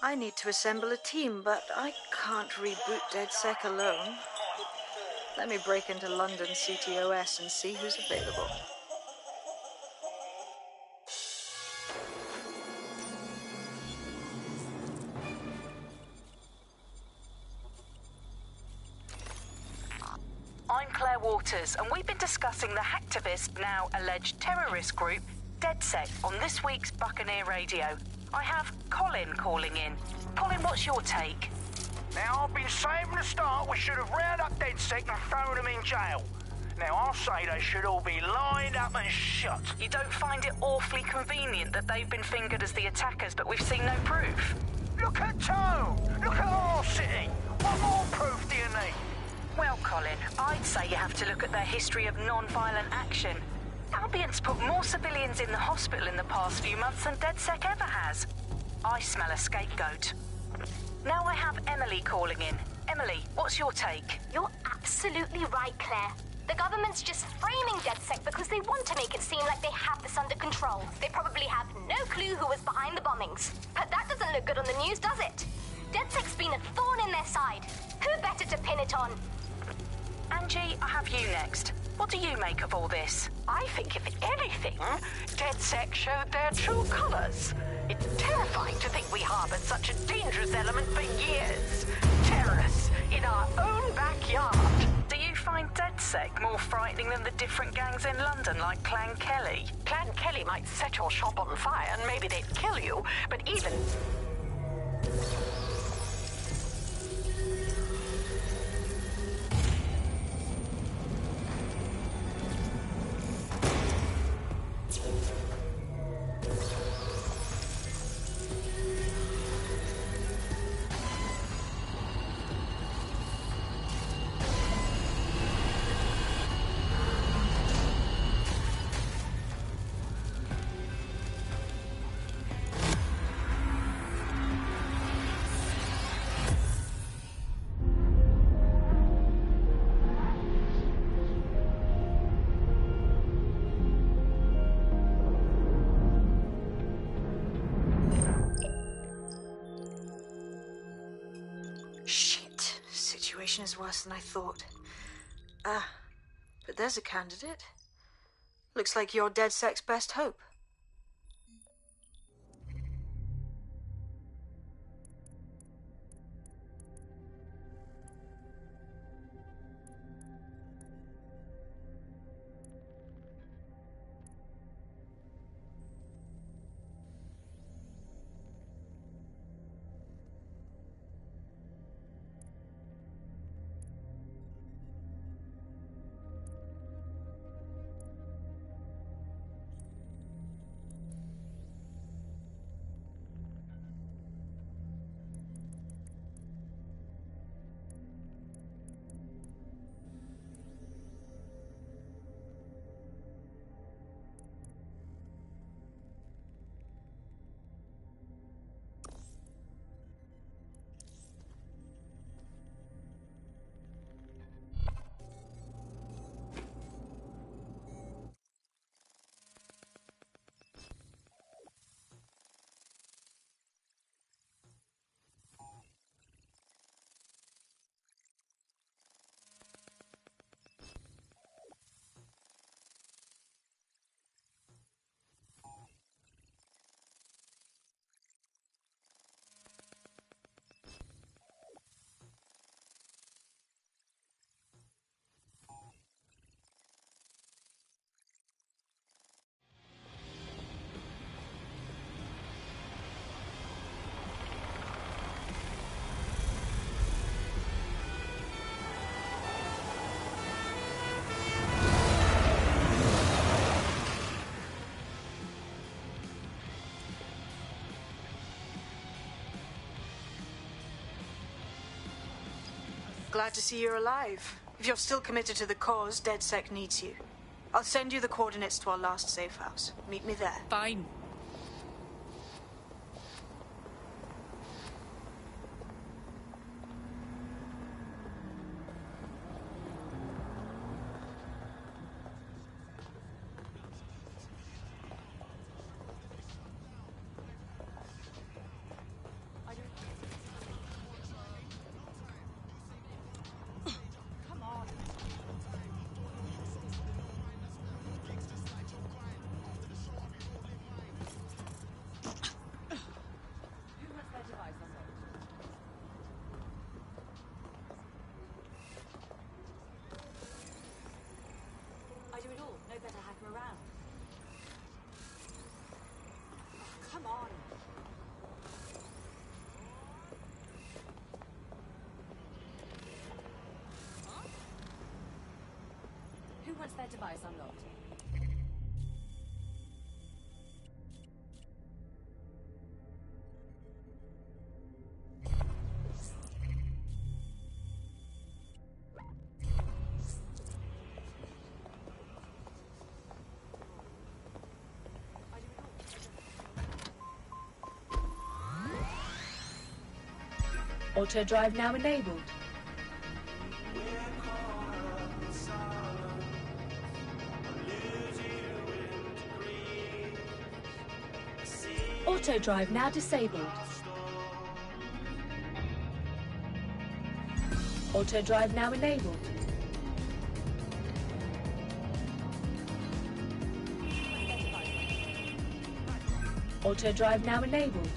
I need to assemble a team, but I can't reboot DedSec alone. Let me break into London CTOS and see who's available. I'm Claire Waters, and we've been discussing the hacktivist, now alleged terrorist group, DedSec, on this week's Buccaneer Radio. I have Colin calling in. Colin, what's your take? Now, I've been saying from the start we should have rounded up DedSec and thrown them in jail. Now, I'll say they should all be lined up and shot. You don't find it awfully convenient that they've been fingered as the attackers, but we've seen no proof? Look at Tone! Look at our city! What more proof do you need? Well, Colin, I'd say you have to look at their history of non-violent action. Albion's put more civilians in the hospital in the past few months than DedSec ever has. I smell a scapegoat. Now I have Emily calling in. Emily, what's your take? You're absolutely right, Claire. The government's just framing DedSec because they want to make it seem like they have this under control. They probably have no clue who was behind the bombings. But that doesn't look good on the news, does it? DedSec's been a thorn in their side. Who better to pin it on? Angie, I have you next. What do you make of all this? I think, if anything, DedSec showed their true colours. It's terrifying to think we harboured such a dangerous element for years. Terrorists in our own backyard. Do you find DedSec more frightening than the different gangs in London, like Clan Kelly? Clan Kelly might set your shop on fire and maybe they'd kill you, but even... Shit. Situation is worse than I thought. But there's a candidate. Looks like you're DedSec's best hope. Glad to see you're alive. If you're still committed to the cause, DedSec needs you. I'll send you the coordinates to our last safe house. Meet me there. Fine. No better hacker around. Oh, come on. Who wants their device unlocked? Auto drive now enabled. Auto drive now disabled. Auto drive now enabled. Auto drive now enabled.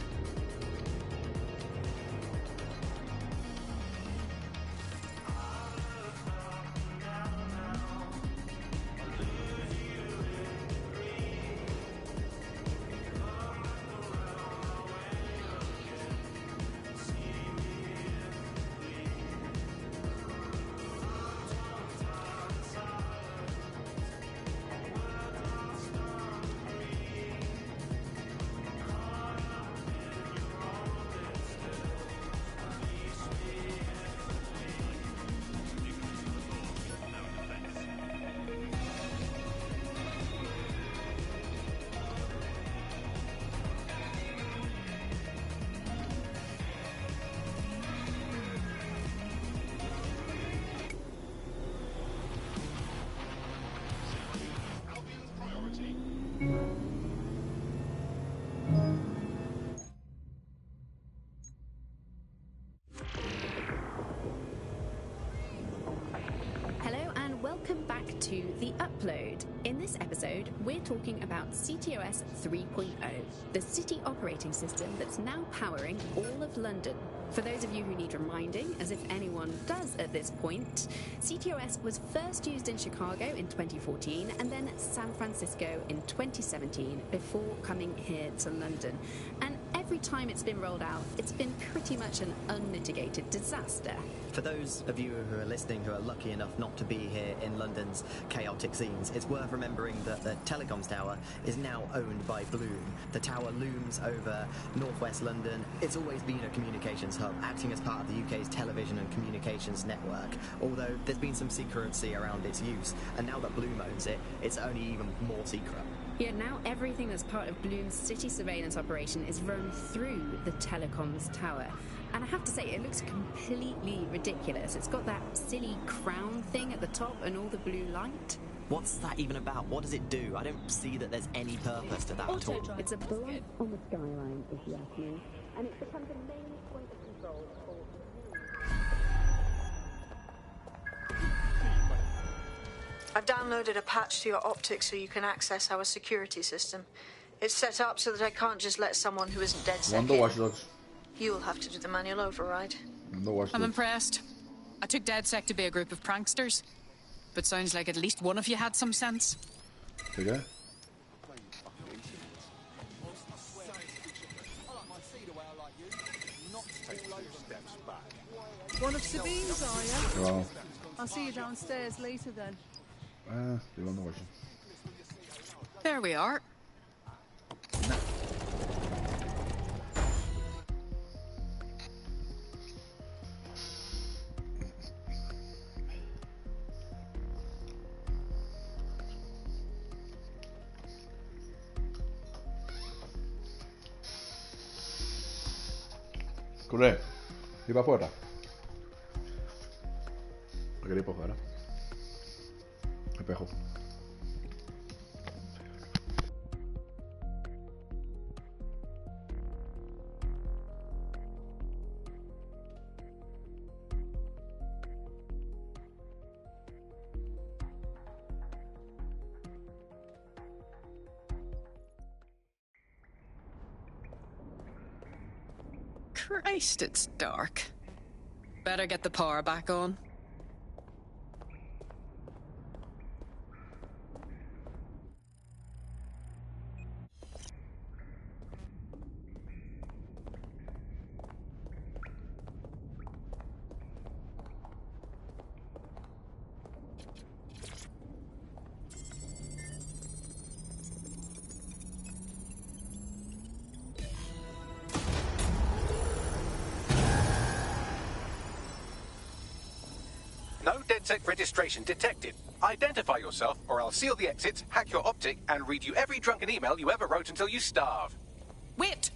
Welcome back to The Upload. In this episode, we're talking about CTOS 3.0, the city operating system that's now powering all of London. For those of you who need reminding, as if anyone does at this point, CTOS was first used in Chicago in 2014 and then San Francisco in 2017 before coming here to London. And every time it's been rolled out, it's been pretty much an unmitigated disaster. For those of you who are listening who are lucky enough not to be here in London's chaotic scenes, it's worth remembering that the Telecoms Tower is now owned by Bloom. The tower looms over northwest London. It's always been a communications hub, acting as part of the UK's television and communications network, although there's been some secrecy around its use, and now that Bloom owns it, it's only even more secret. Yeah, now everything that's part of Bloom's city surveillance operation is run through the Telecoms Tower. And I have to say, it looks completely ridiculous. It's got that silly crown thing at the top and all the blue light. What's that even about? What does it do? I don't see that there's any purpose to that at all. It's a blight on the skyline, if you ask me. And it's become the main point of control for... I've downloaded a patch to your optics so you can access our security system. It's set up so that I can't just let someone who isn't dead set in. You'll have to do the manual override. I'm impressed. I took DedSec to be a group of pranksters, but sounds like at least one of you had some sense. Okay. One of Sabine's, are you? Well. I'll see you downstairs later then. Det var några. There we are. Cos'è? Riva fuori. Perché riva fuori. Espejo. Christ, it's dark. Better get the power back on. DedSec registration detected. Identify yourself, or I'll seal the exits, hack your optic, and read you every drunken email you ever wrote until you starve. Wait!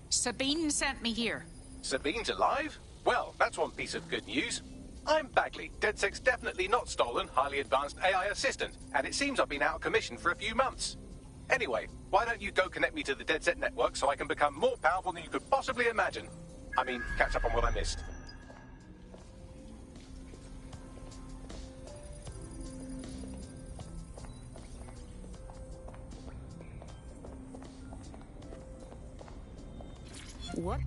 Sabine sent me here. Sabine's alive? Well, that's one piece of good news. I'm Bagley, DedSec's definitely not stolen, highly advanced AI assistant, and it seems I've been out of commission for a few months. Anyway, why don't you go connect me to the DedSec network so I can become more powerful than you could possibly imagine? I mean, catch up on what I missed. What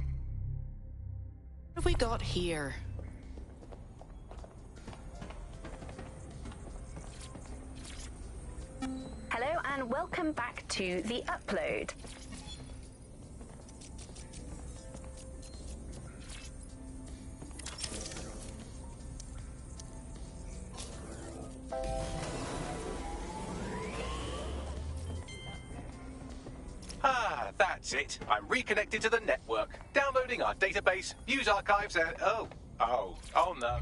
have we got here? Hello and welcome back to The Upload. Ah, that's it. I'm reconnected to the network, downloading our database, news archives, and oh no.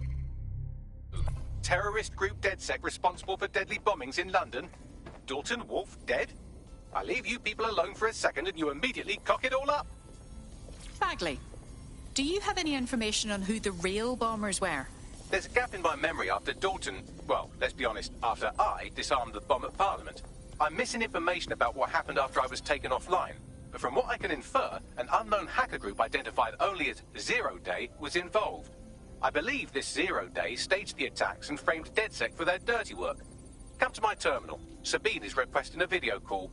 Terrorist group DedSec responsible for deadly bombings in London. Dalton Wolf dead? I leave you people alone for a second and you immediately cock it all up. Bagley, do you have any information on who the real bombers were? There's a gap in my memory after Dalton, well, let's be honest, after I disarmed the bomb at Parliament. I'm missing information about what happened after I was taken offline. But from what I can infer, an unknown hacker group identified only as Zero Day was involved. I believe this 0 Day staged the attacks and framed DedSec for their dirty work. Come to my terminal. Sabine is requesting a video call.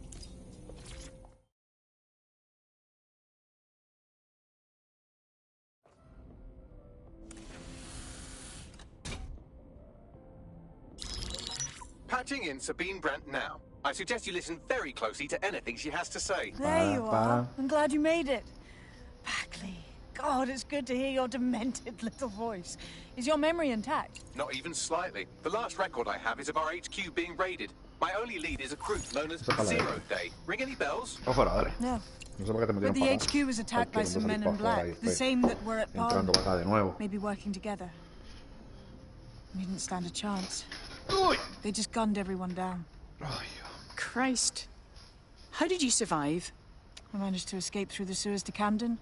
Patching in Sabine Brandt now. I suggest you listen very closely to anything she has to say. There you are. I'm glad you made it. Bagley. God, it's good to hear your demented little voice. Is your memory intact? Not even slightly. The last record I have is of our HQ being raided. My only lead is a group known as 0 Day. Ring any bells? No. No. But the HQ was attacked by some men in black, the same that were at Parliament. Maybe working together. We didn't stand a chance. They just gunned everyone down. Christ. How did you survive? I managed to escape through the sewers to Camden.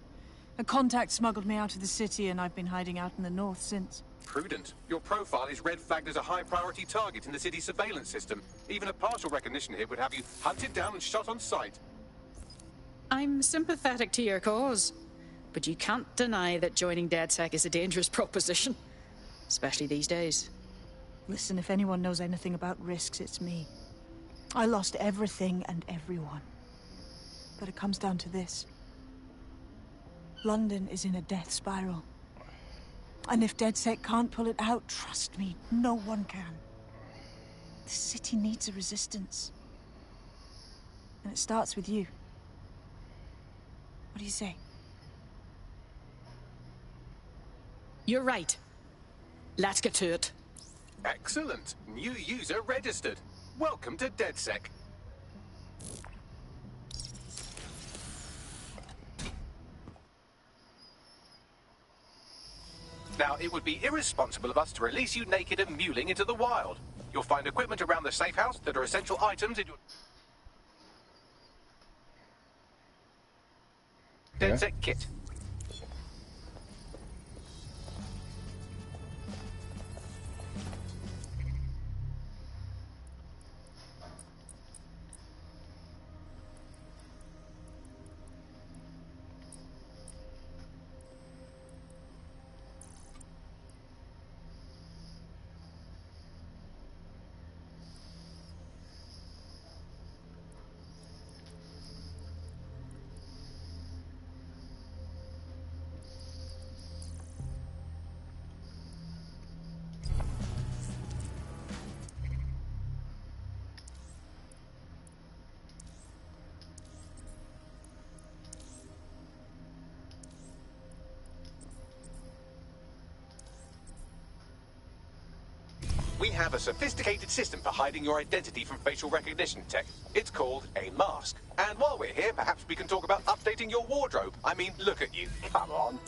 A contact smuggled me out of the city, and I've been hiding out in the north since. Prudent. Your profile is red flagged as a high-priority target in the city's surveillance system. Even a partial recognition hit would have you hunted down and shot on sight. I'm sympathetic to your cause, but you can't deny that joining DedSec is a dangerous proposition. Especially these days. Listen, if anyone knows anything about risks, it's me. I lost everything and everyone. But it comes down to this. London is in a death spiral. And if DedSec can't pull it out, trust me, no one can. The city needs a resistance. And it starts with you. What do you say? You're right. Let's get to it. Excellent. New user registered. Welcome to DedSec. Now, it would be irresponsible of us to release you naked and mewling into the wild. You'll find equipment around the safe house that are essential items in your DedSec kit. We have a sophisticated system for hiding your identity from facial recognition tech. It's called a mask. And while we're here, perhaps we can talk about updating your wardrobe. I mean, look at you. Come on.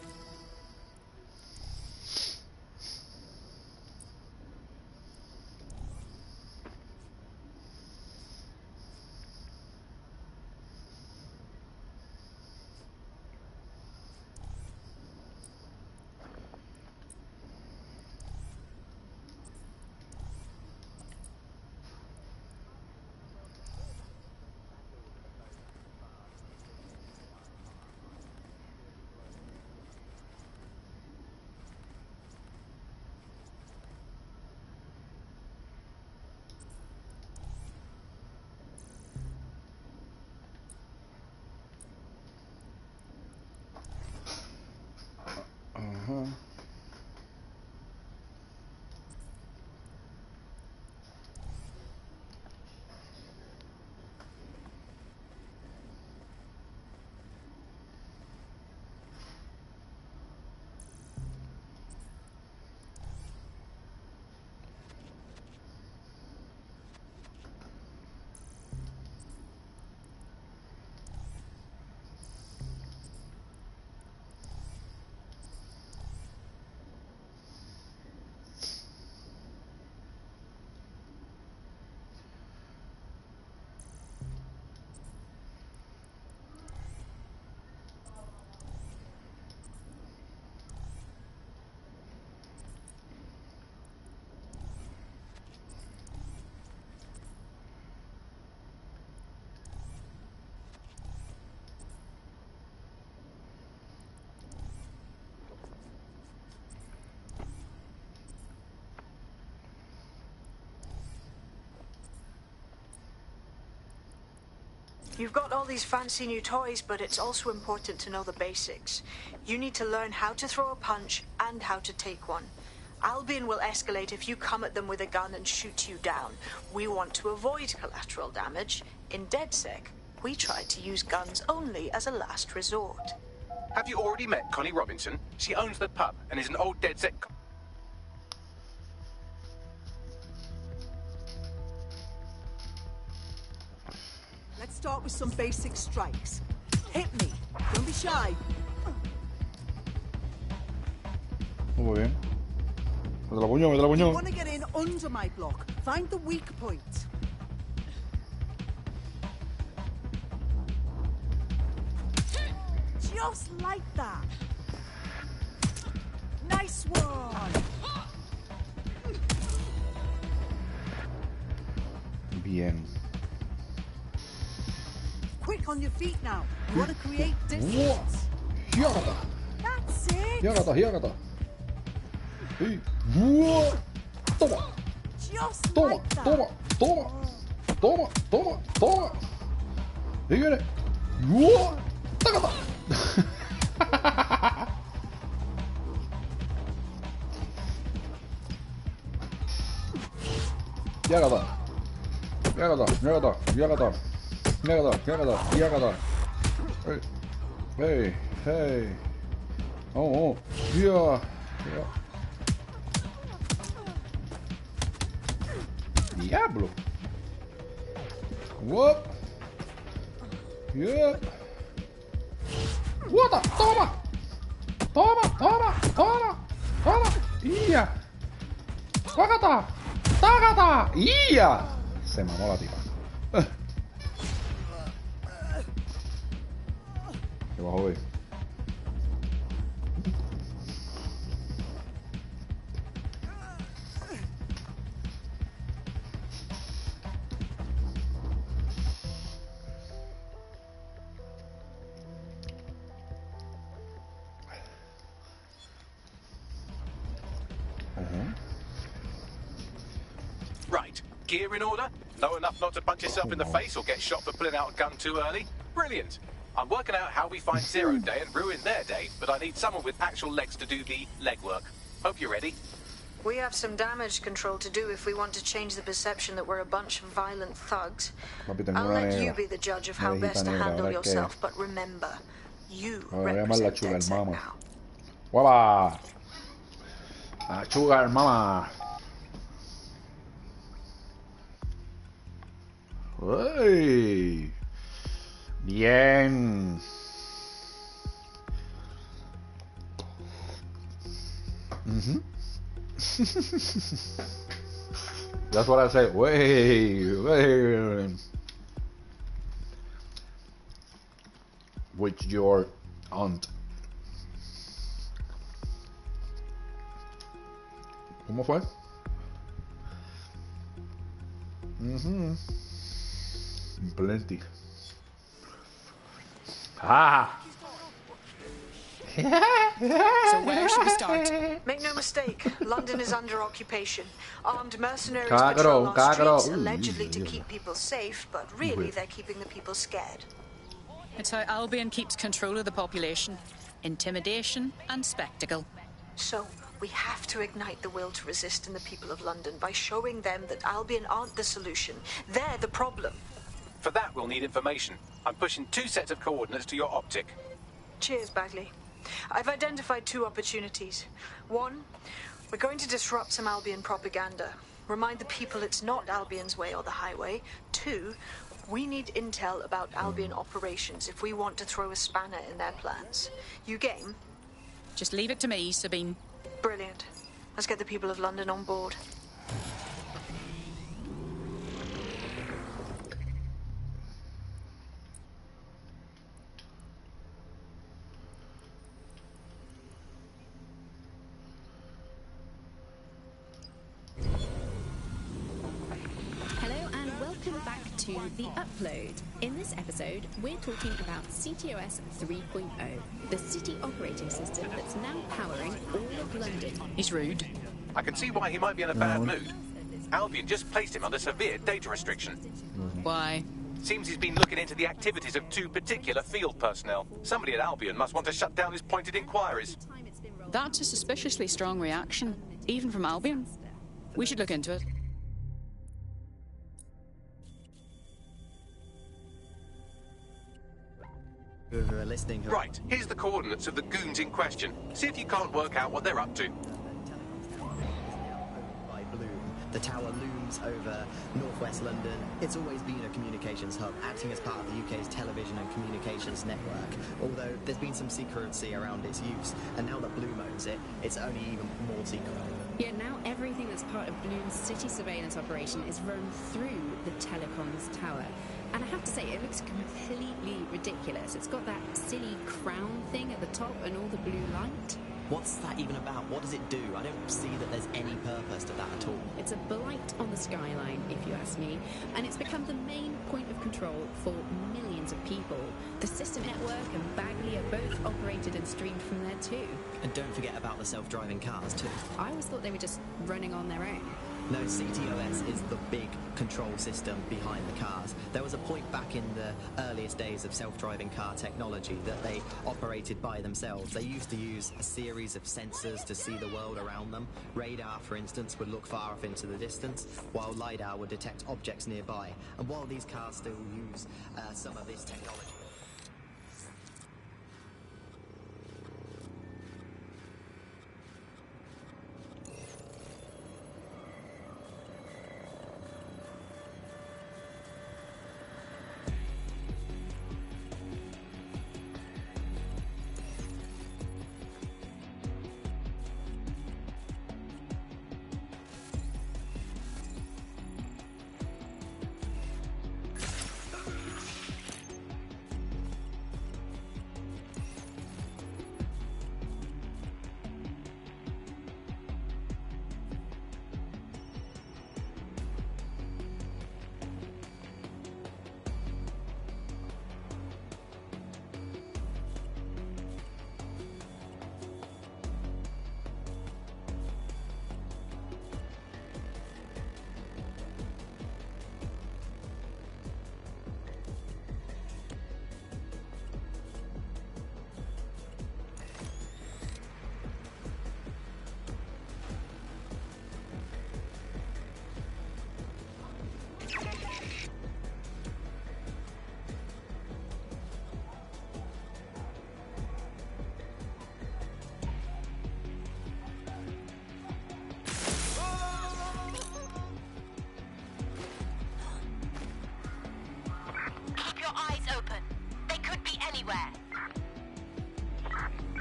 You've got all these fancy new toys, but it's also important to know the basics. You need to learn how to throw a punch and how to take one. Albion will escalate if you come at them with a gun and shoot you down. We want to avoid collateral damage. In DedSec, we try to use guns only as a last resort. Have you already met Connie Robinson? She owns the pub and is an old DedSec... Let's start with some basic strikes. Hit me. Don't be shy. Muy bien. Mete la puño, mete la puño. You want to get in under my block. Find the weak point. Just like that. Nice one. Bien. Quick on your feet now. You want to create distance. Hiagata. That's it. Hiagata, hiagata. Hey. Toma. Just Toma, like that. toma, toma. Toma, toma, toma. Ahí viene. Tácata. Hiagata. Hiagata, hiagata, hiagata. Hiagata, hiagata, hiagata. Hey, hey, hey. Oh, yeah, yeah. Diablo. Whoop. Yep. What the? Toma. Toma, toma, toma, toma. Ia. Tágata. Tágata. Ia. Se mamó la tipa. ¿Qué bajo hoy? Right. Gear in order? Know enough not to punch yourself in the face or get shot for pulling out a gun too early? Brilliant. I'm working out how we find Zero Day and ruin their day, but I need someone with actual legs to do the legwork. Hope you're ready. We have some damage control to do if we want to change the perception that we're a bunch of violent thugs. I'll let you be the judge of how best to handle yourself, but remember, you represent DedSec now. ¡Guapa! ¡A Sugar Mama! ¡Uy! Bien. That's what I say. Wait. With your aunt. ¿Cómo fue? Plenty. Ah! So where should we start? Make no mistake, London is under occupation. Armed mercenaries patrol our streets, allegedly to keep people safe, but really they're keeping the people scared. It's how Albion keeps control of the population. Intimidation and spectacle. So, we have to ignite the will to resist in the people of London by showing them that Albion aren't the solution. They're the problem. For that, we'll need information. I'm pushing 2 sets of coordinates to your optic. Cheers, Bagley. I've identified 2 opportunities. 1, we're going to disrupt some Albion propaganda. Remind the people it's not Albion's way or the highway. 2, we need intel about Albion operations if we want to throw a spanner in their plans. You game? Just leave it to me, Sabine. Brilliant. Let's get the people of London on board. To the Upload. In this episode, we're talking about CTOS 3.0, the city operating system that's now powering all of London. He's rude. I can see why he might be in a bad mood. Albion just placed him under severe data restriction. Why? Seems he's been looking into the activities of 2 particular field personnel. Somebody at Albion must want to shut down his pointed inquiries. That's a suspiciously strong reaction, even from Albion. We should look into it. Who are listening. Right, here's the coordinates of the goons in question. See if you can't work out what they're up to. By Bloom, the tower looms over northwest London. It's always been a communications hub, acting as part of the UK's television and communications network. Although there's been some secrecy around its use, and now that Bloom owns it, it's only even more secret. Yeah, now everything that's part of Bloom's city surveillance operation is run through the telecoms tower. And I have to say, it looks completely ridiculous. It's got that silly crown thing at the top and all the blue light. What's that even about? What does it do? I don't see that there's any purpose to that at all. It's a blight on the skyline, if you ask me, and it's become the main point of control for millions of people. The System Network and Bagley are both operated and streamed from there too. And don't forget about the self-driving cars too. I always thought they were just running on their own. No, CTOS is the big control system behind the cars. There was a point back in the earliest days of self-driving car technology that they operated by themselves. They used to use a series of sensors to see the world around them. Radar, for instance, would look far off into the distance, while LiDAR would detect objects nearby. And while these cars still use some of this technology...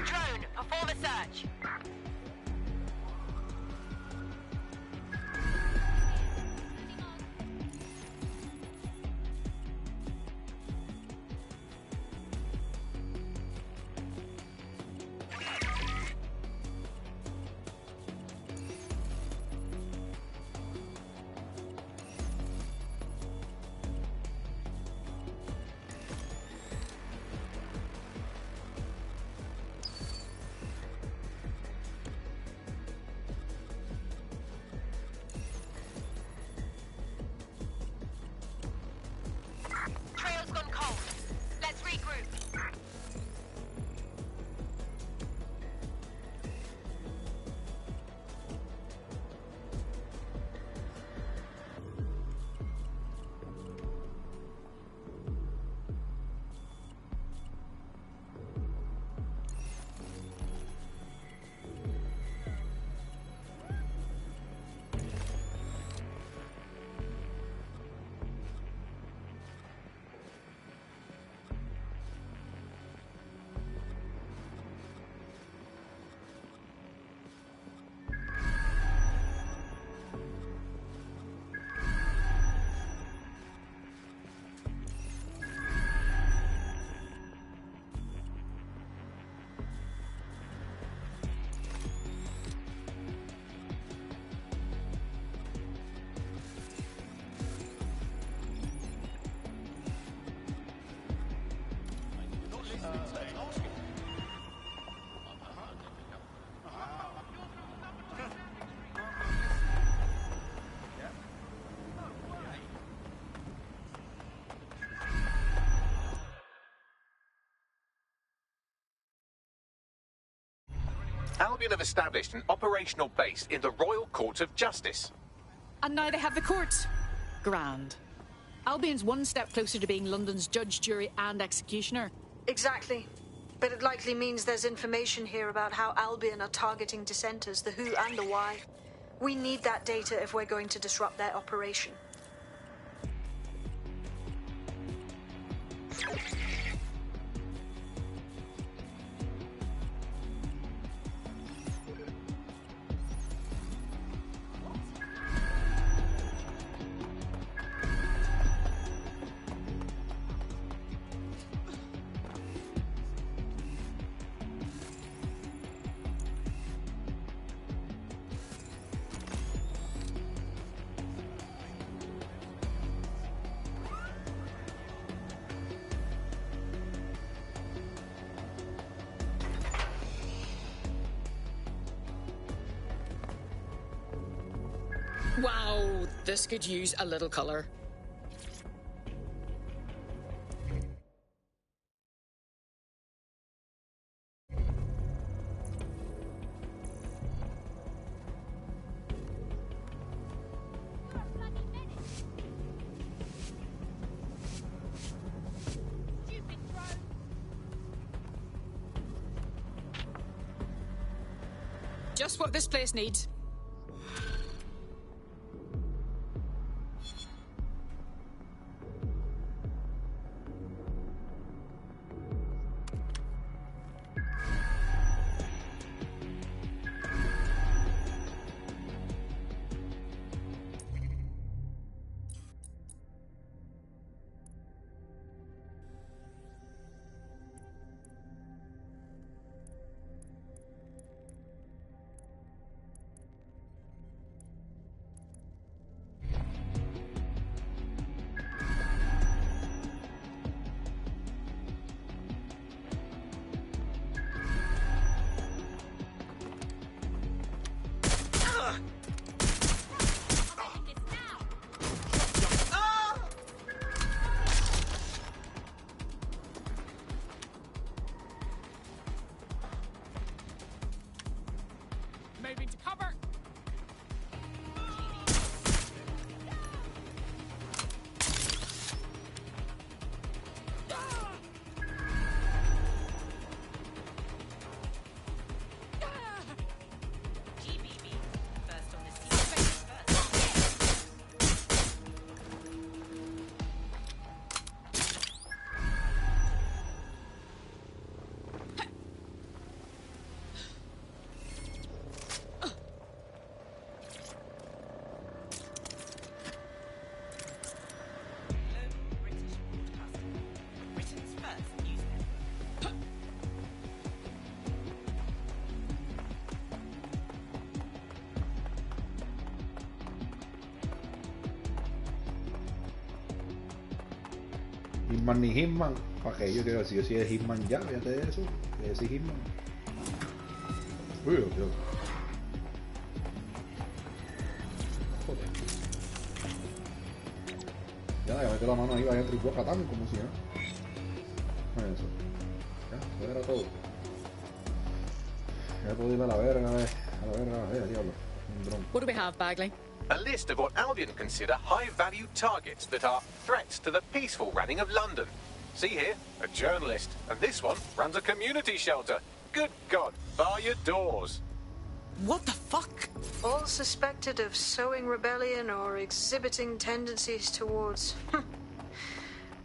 Drone, perform a search. Albion have established an operational base in the Royal Court of Justice. And now they have the courts. Grand. Albion's one step closer to being London's judge, jury, and executioner. Exactly. But it likely means there's information here about how Albion are targeting dissenters, the who and the why. We need that data if we're going to disrupt their operation. Wow, this could use a little colour. Just what this place needs. Moving to cover. Hitman ni Hitman. ¿Para qué? Yo quiero decir, si es Hitman ya, fíjate de eso. Que es Hitman. Uy, Dios. Joder. Ya mete la mano ahí, vaya tripó catán, como si, ¿eh? Eso. Ya, eso era todo. Ya puedo ir a la verga, diablo. Un dron. What do we have, Bagley? A list of what Albion consider high-value targets that are threats to the peaceful running of London. See here, a journalist, and this one runs a community shelter. Good God, bar your doors. What the fuck? All suspected of sowing rebellion or exhibiting tendencies towards...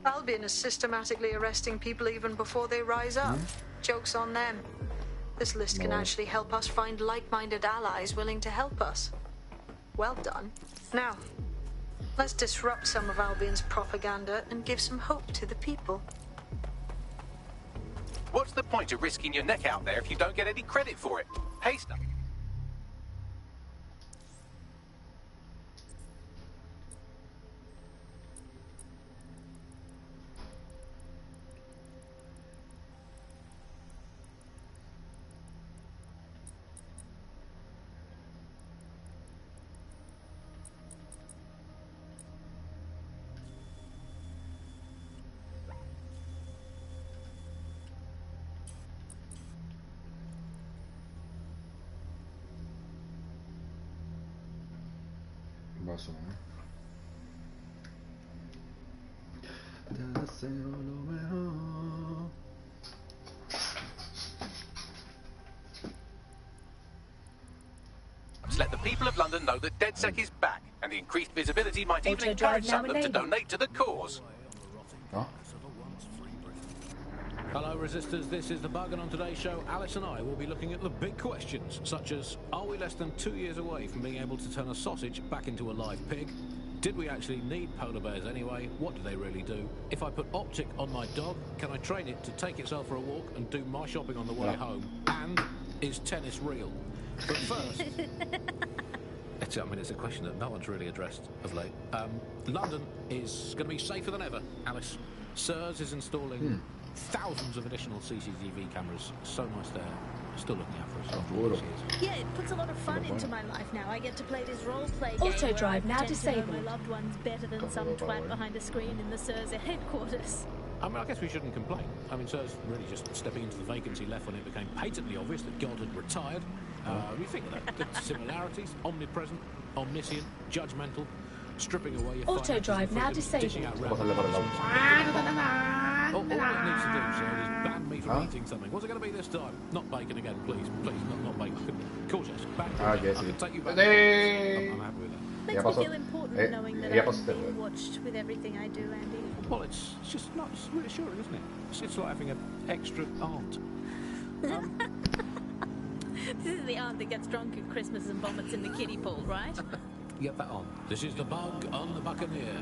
Albion is systematically arresting people even before they rise up. Joke's on them. This list can actually help us find like-minded allies willing to help us. Well done. Now, let's disrupt some of Albion's propaganda and give some hope to the people. What's the point of risking your neck out there if you don't get any credit for it? Hey, stuff. razón. Te deseo lo mejor. Let the people of London know that DedSec is back, and the increased visibility might even encourage some of them to donate to the cause. Huh? Hello Resistors, this is The Bug, and on today's show Alice and I will be looking at the big questions, such as are we less than 2 years away from being able to turn a sausage back into a live pig? Did we actually need polar bears anyway? What do they really do? If I put Optic on my dog, can I train it to take itself for a walk and do my shopping on the way home? And is tennis real? But first, it's a question that no one's really addressed of late. London is going to be safer than ever, Alice. SIRS is installing thousands of additional CCTV cameras. So nice there. Still looking out for us after all these years. Yeah, it puts a lot of fun into my life now. I get to play this role-play game Auto drive now disabled. my loved ones better than some twat behind a screen in the SIRS headquarters. I mean, I guess we shouldn't complain. I mean, SIRS really just stepping into the vacancy left when it became patently obvious that God had retired. You think of that. The similarities, omnipresent, omniscient, judgmental, stripping away your Auto drive now disabled. All it needs to do, sir, is ban me from eating something. What's it going to be this time? Not bacon again, please. Please, not bacon. Cool, Jess. Back I can take you back. I'm happy with that. Makes me feel important knowing that I'm being watched with everything I do, Andy. Well, it's just not reassuring, isn't it? It's like having an extra aunt. This is the aunt that gets drunk at Christmas and vomits in the kiddie pool, right? Get that on. This is The Bug on the Buccaneer.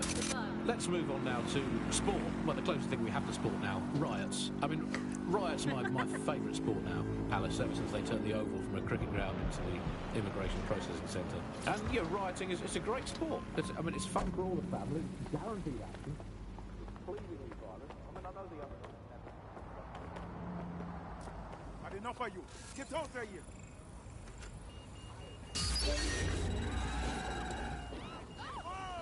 Let's move on now to sport. Well, the closest thing we have to sport now, riots. I mean, riots are my favourite sport now, Alice, ever since they turned the Oval from a cricket ground into the immigration processing centre. And, yeah, rioting it's a great sport. It's fun for all the families. Guaranteed action. Pleasingly violent. I know the other... Had enough of you. Get out of here.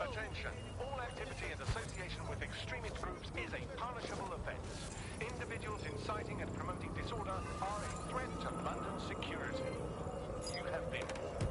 Attention, all activity in association with extremist groups is a punishable offence. Individuals inciting and promoting disorder are a threat to London's security. You have been warned.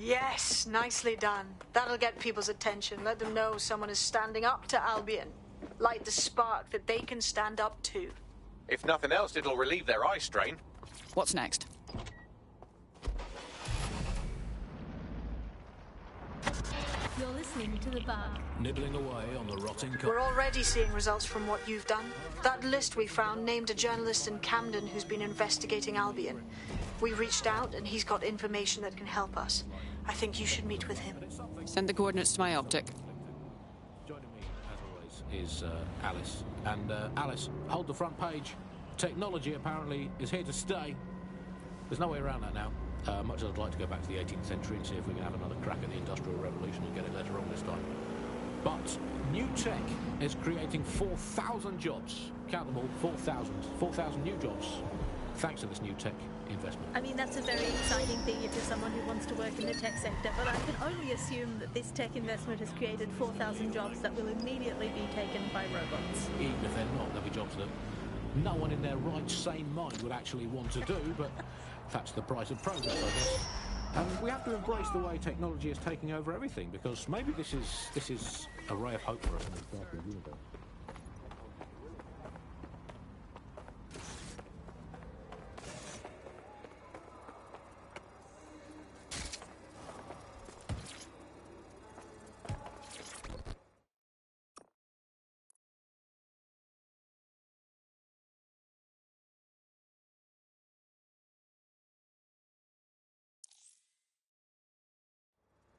Yes, nicely done. That'll get people's attention. Let them know someone is standing up to Albion. Light the spark that they can stand up to. If nothing else, it'll relieve their eye strain. What's next? You're listening to The Bug. Nibbling away on the rotting We're already seeing results from what you've done. That list we found named a journalist in Camden who's been investigating Albion. We reached out and he's got information that can help us. I think you should meet with him. Send the coordinates to my optic. Joining me, as always, is Alice. And Alice, hold the front page. Technology apparently is here to stay. There's no way around that now. Much as I'd like to go back to the 18th century and see if we can have another crack at the Industrial Revolution and get it later on this time. But new tech is creating 4,000 jobs. Count them all, 4,000. 4,000 new jobs, thanks to this new tech investment. I mean, that's a very exciting thing if you're someone who wants to work in the tech sector, but I can only assume that this tech investment has created 4,000 jobs that will immediately be taken by robots. Even if they're not, there'll be jobs that no one in their right, sane mind would actually want to do, but that's the price of progress, I guess. And we have to embrace the way technology is taking over everything, because maybe this is a ray of hope for us in the Starfield universe.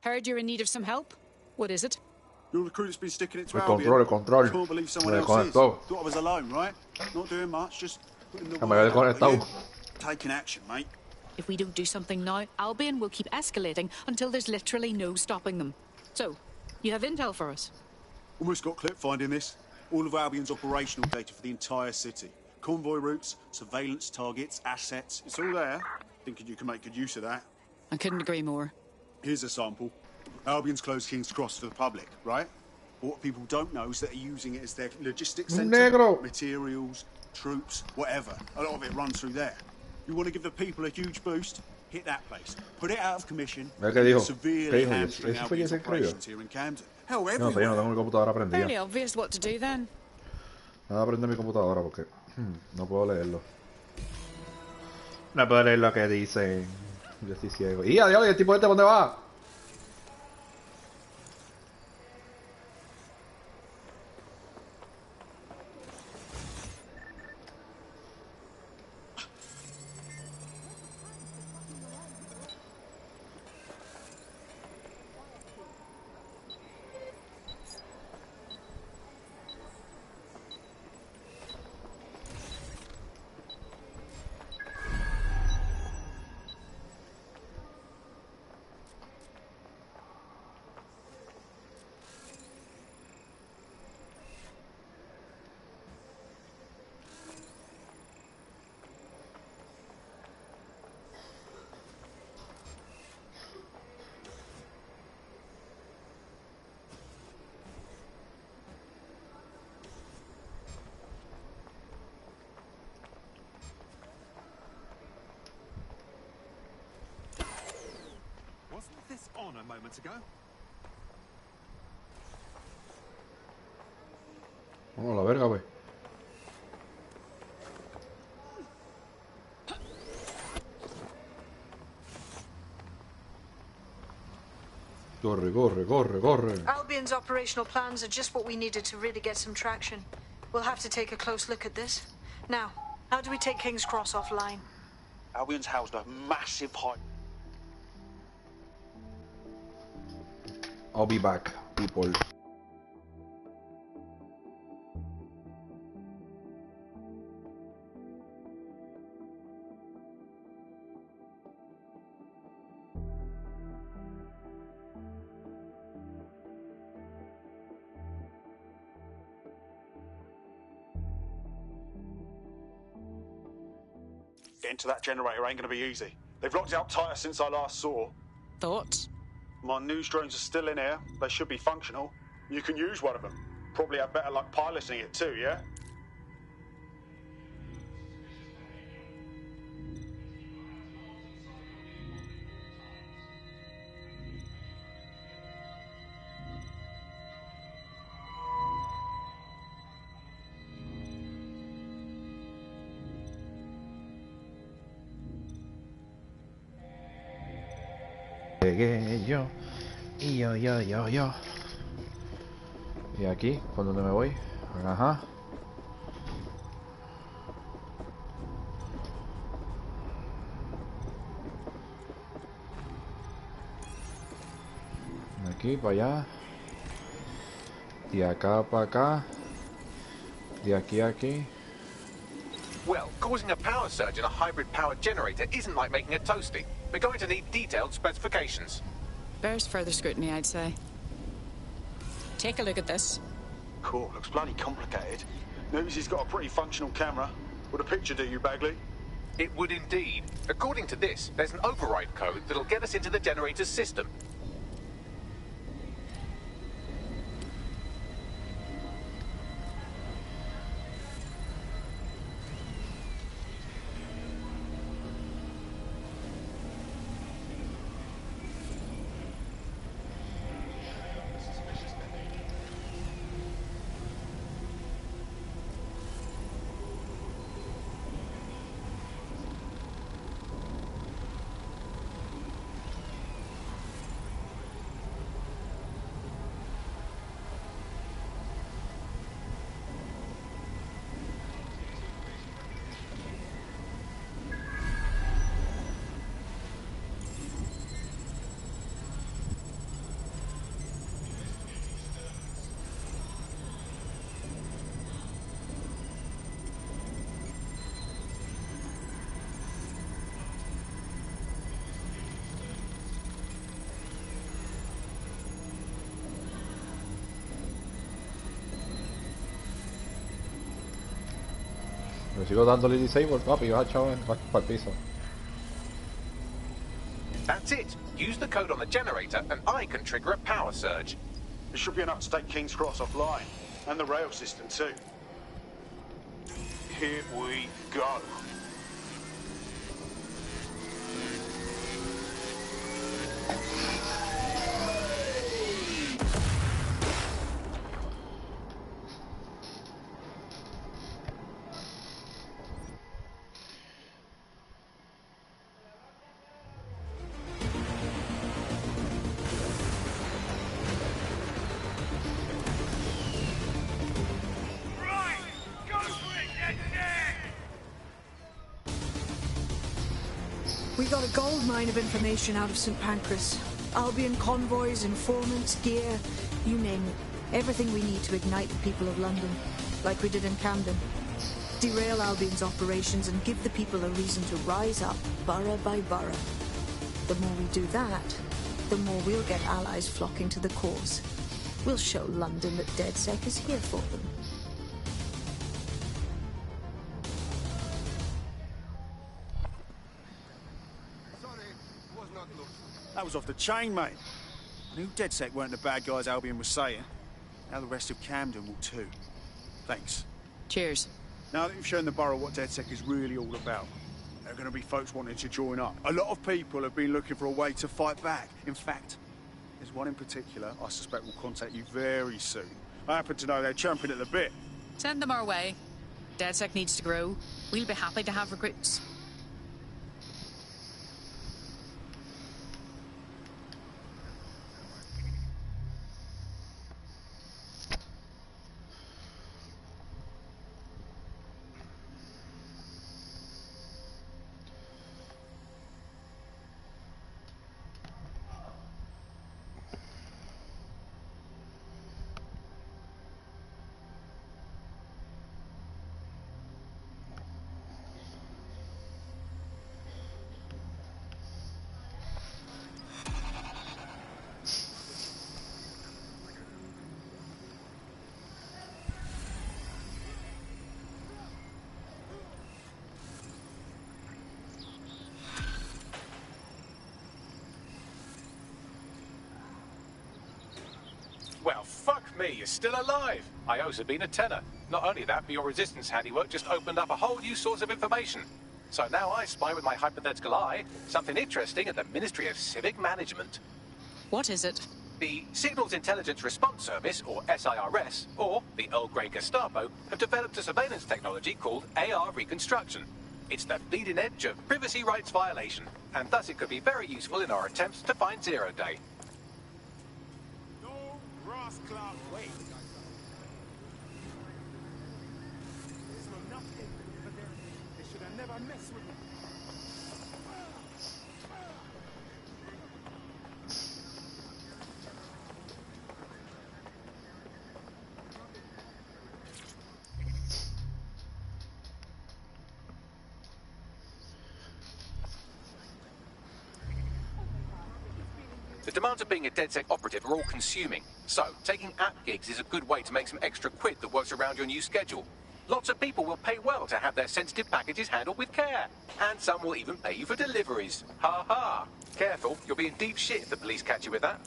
Heard you're in need of some help? What is it? Your recruit's been sticking it to El Albion. control. Can't believe someone Me else is. desconectó. Thought I was alone, right? Not doing much, just putting the Me había desconectado. taking action, mate. If we don't do something now, Albion will keep escalating until there's literally no stopping them. So, you have intel for us? Almost got clip finding this. All of Albion's operational data for the entire city. Convoy routes, surveillance targets, assets. It's all there. Thinking you can make good use of that. I couldn't agree more. Here's a sample. Albion's closed King's Cross to the public, right? But what people don't know is that they're using it as their logistics centre. Negro. Materials, troops, whatever. A lot of it runs through there. You want to give the people a huge boost? Hit that place. Put it out of commission. ¿Qué dijo? Severely ¿Qué dijo? hamstring ¿Eso fue ya Albion's se escribió? operations here in Camden. Hell, No sé, everywhere. yo no tengo mi computadora prendida. Fairly obvious what to do then. Nada, prende mi computadora porque no puedo leerlo. No puedo leer lo que dicen. Yo estoy ciego. ¡Y adiós! ¿Y el tipo este dónde va? Wasn't this on a moment ago? Vamos a la verga, güey. Corre, corre, corre, corre. Albion's operational plans are just what we needed to really get some traction. We'll have to take a close look at this. Now, how do we take King's Cross offline? Albion's housed a massive high... I'll be back, people. Getting to that generator ain't gonna be easy. They've locked it up tighter since I last saw. Thoughts? My news drones are still in here. They should be functional. You can use one of them. Probably have better luck piloting it too, yeah? llegué yo. Y yo. Y aquí, ¿por dónde me voy? Ajá. De aquí para allá. De acá para acá. De aquí a aquí. Well, causing a power surge in a hybrid power generator isn't like making a toasty. We're going to need detailed specifications. Bears further scrutiny, I'd say. Take a look at this. Cool, looks bloody complicated. Notice he's got a pretty functional camera. Would a picture do you, Bagley? It would indeed. According to this, there's an override code that'll get us into the generator's system. Me sigo dándole disable, papi, vas echado para el piso. That's it. Use the code on the generator and I can trigger a power surge. It should be enough to take King's Cross offline. And the rail system too. Here we go. We got a gold mine of information out of St. Pancras. Albion convoys, informants, gear, you name it. Everything we need to ignite the people of London, like we did in Camden. Derail Albion's operations and give the people a reason to rise up, borough by borough. The more we do that, the more we'll get allies flocking to the cause. We'll show London that DedSec is here for them. That was off the chain, mate. I knew DedSec weren't the bad guys Albion was saying. Now the rest of Camden will too. Thanks. Cheers. Now that you've shown the borough what DedSec is really all about, there are going to be folks wanting to join up. A lot of people have been looking for a way to fight back. In fact, there's one in particular I suspect will contact you very soon. I happen to know they're chomping at the bit. Send them our way. DedSec needs to grow. We'll be happy to have recruits. Well, fuck me, you're still alive. I also been a tenor. Not only that, but your resistance handiwork just opened up a whole new source of information. So now I spy with my hypothetical eye something interesting at the Ministry of Civic Management. What is it? The Signals Intelligence Response Service, or SIRS, or the Earl Grey Gestapo, have developed a surveillance technology called AR Reconstruction. It's the bleeding edge of privacy rights violation, and thus it could be very useful in our attempts to find Zero Day. No Ross Clark way. There's nothing over there. They should have never messed with me. The demands of being a DedSec operative are all-consuming, so taking app gigs is a good way to make some extra quid that works around your new schedule. Lots of people will pay well to have their sensitive packages handled with care, and some will even pay you for deliveries. Ha ha! Careful, you'll be in deep shit if the police catch you with that.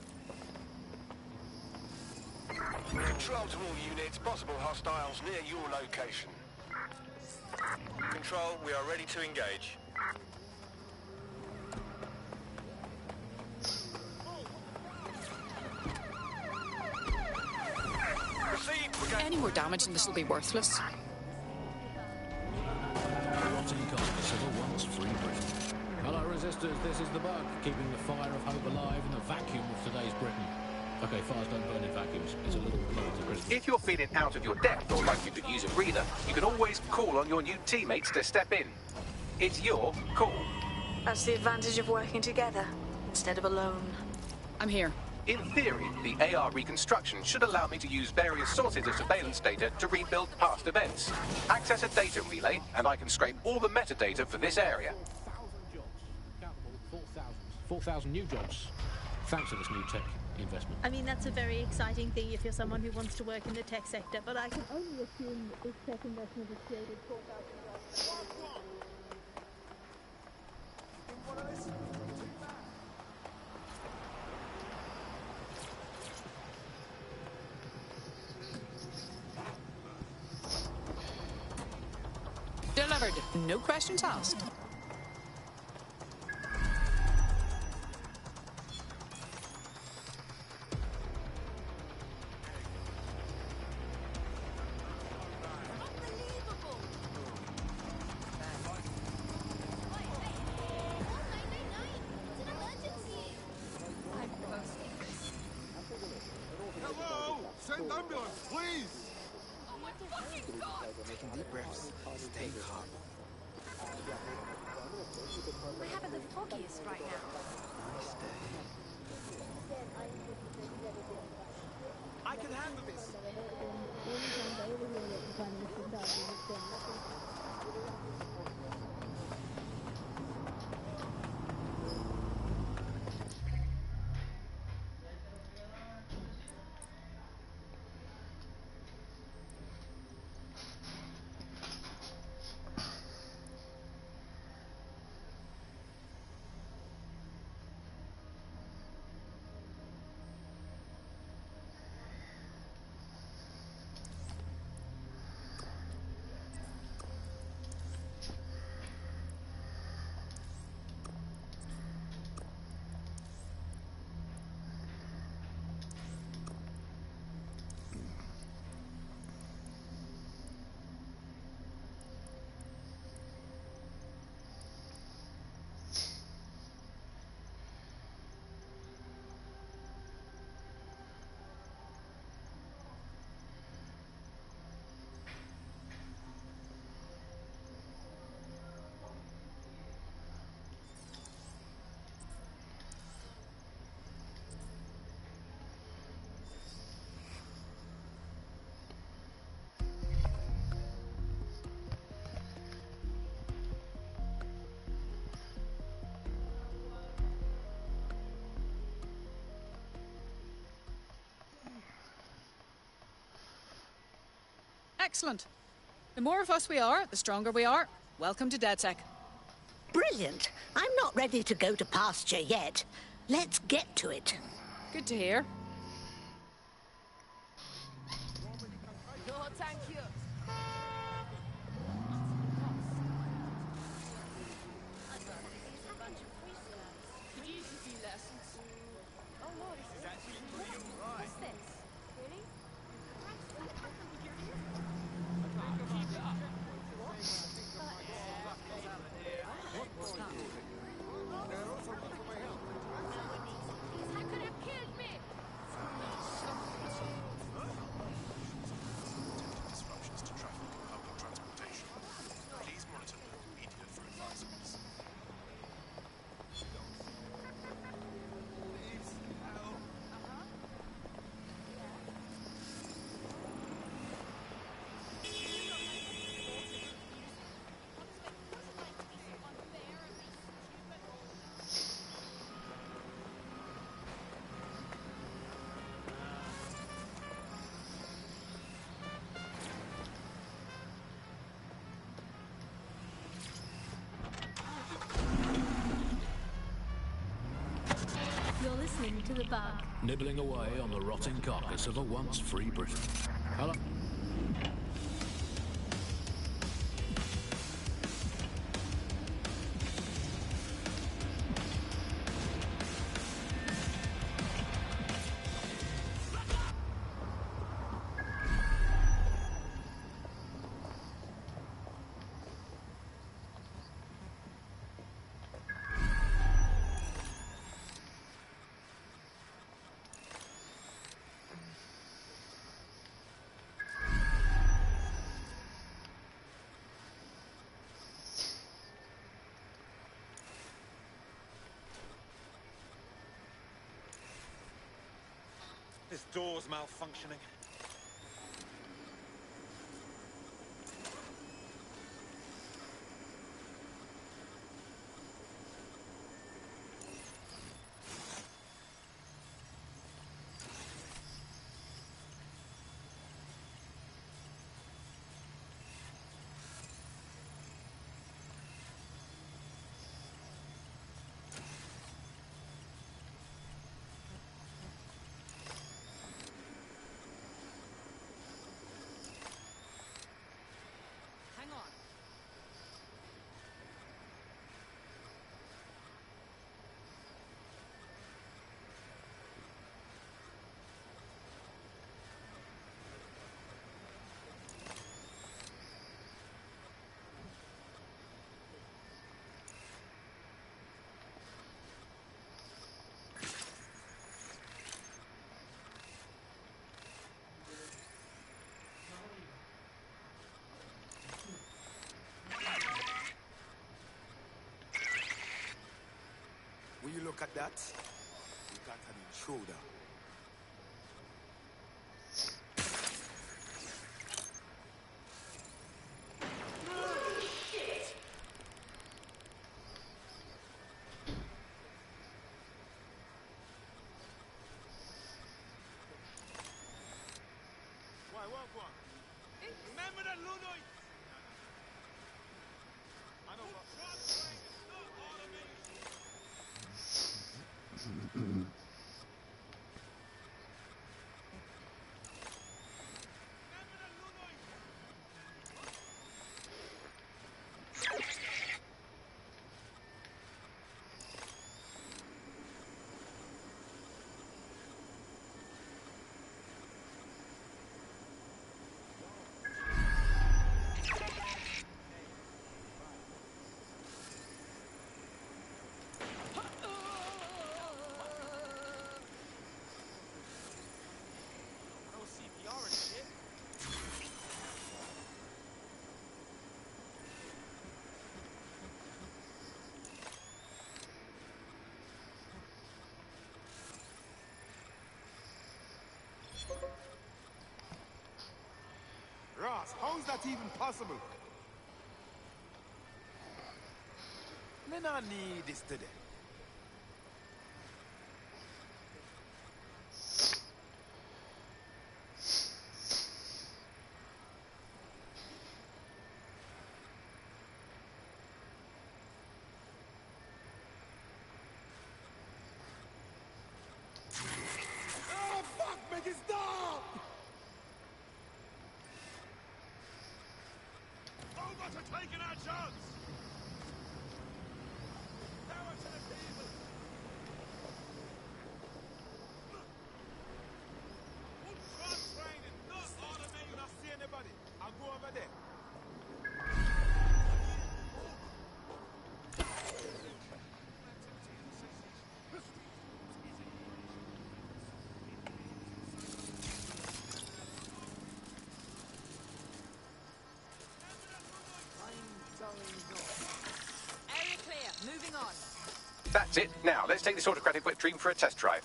Control to all units, possible hostiles near your location. Control, we are ready to engage. Any more damage and this will be worthless. Rotting carcass of a once free Britain. Hello, resistors. This is the Bug, keeping the fire of hope alive in the vacuum of today's Britain. Okay, fires don't burn in vacuums. It's a little close to Christmas. If you're feeling out of your depth or like you could use a breather, you can always call on your new teammates to step in. It's your call. That's the advantage of working together instead of alone. I'm here. In theory, the AR reconstruction should allow me to use various sources of surveillance data to rebuild past events. Access a data relay, and I can scrape all the metadata for this area. 4,000 new jobs, thanks to this new tech investment. I mean, that's a very exciting thing if you're someone who wants to work in the tech sector, but I can only assume that this tech investment has created 4,000 jobs. Delivered. No questions asked. Hello! Send ambulance, please! Taking deep breaths. Stay calm. We're having the foggiest right now. I can handle this! Excellent. The more of us we are, the stronger we are. Welcome to DedSec. Brilliant. I'm not ready to go to pasture yet. Let's get to it. Good to hear. No, thank you. to the bug. Nibbling away on the rotting carcass of a once free Britain. Hello? This door's malfunctioning. Will you look at that? We got an intruder. Remember that Ludoid? I know what. Ross, how is that even possible? Me not need this today. Oh, fuck, make it stop! Robots are taking our chance! Power to the people! Ultron training, not automated. You not see anybody. I'll go over there. Area clear. Moving on. That's it. Now, let's take this autocratic wet dream for a test drive.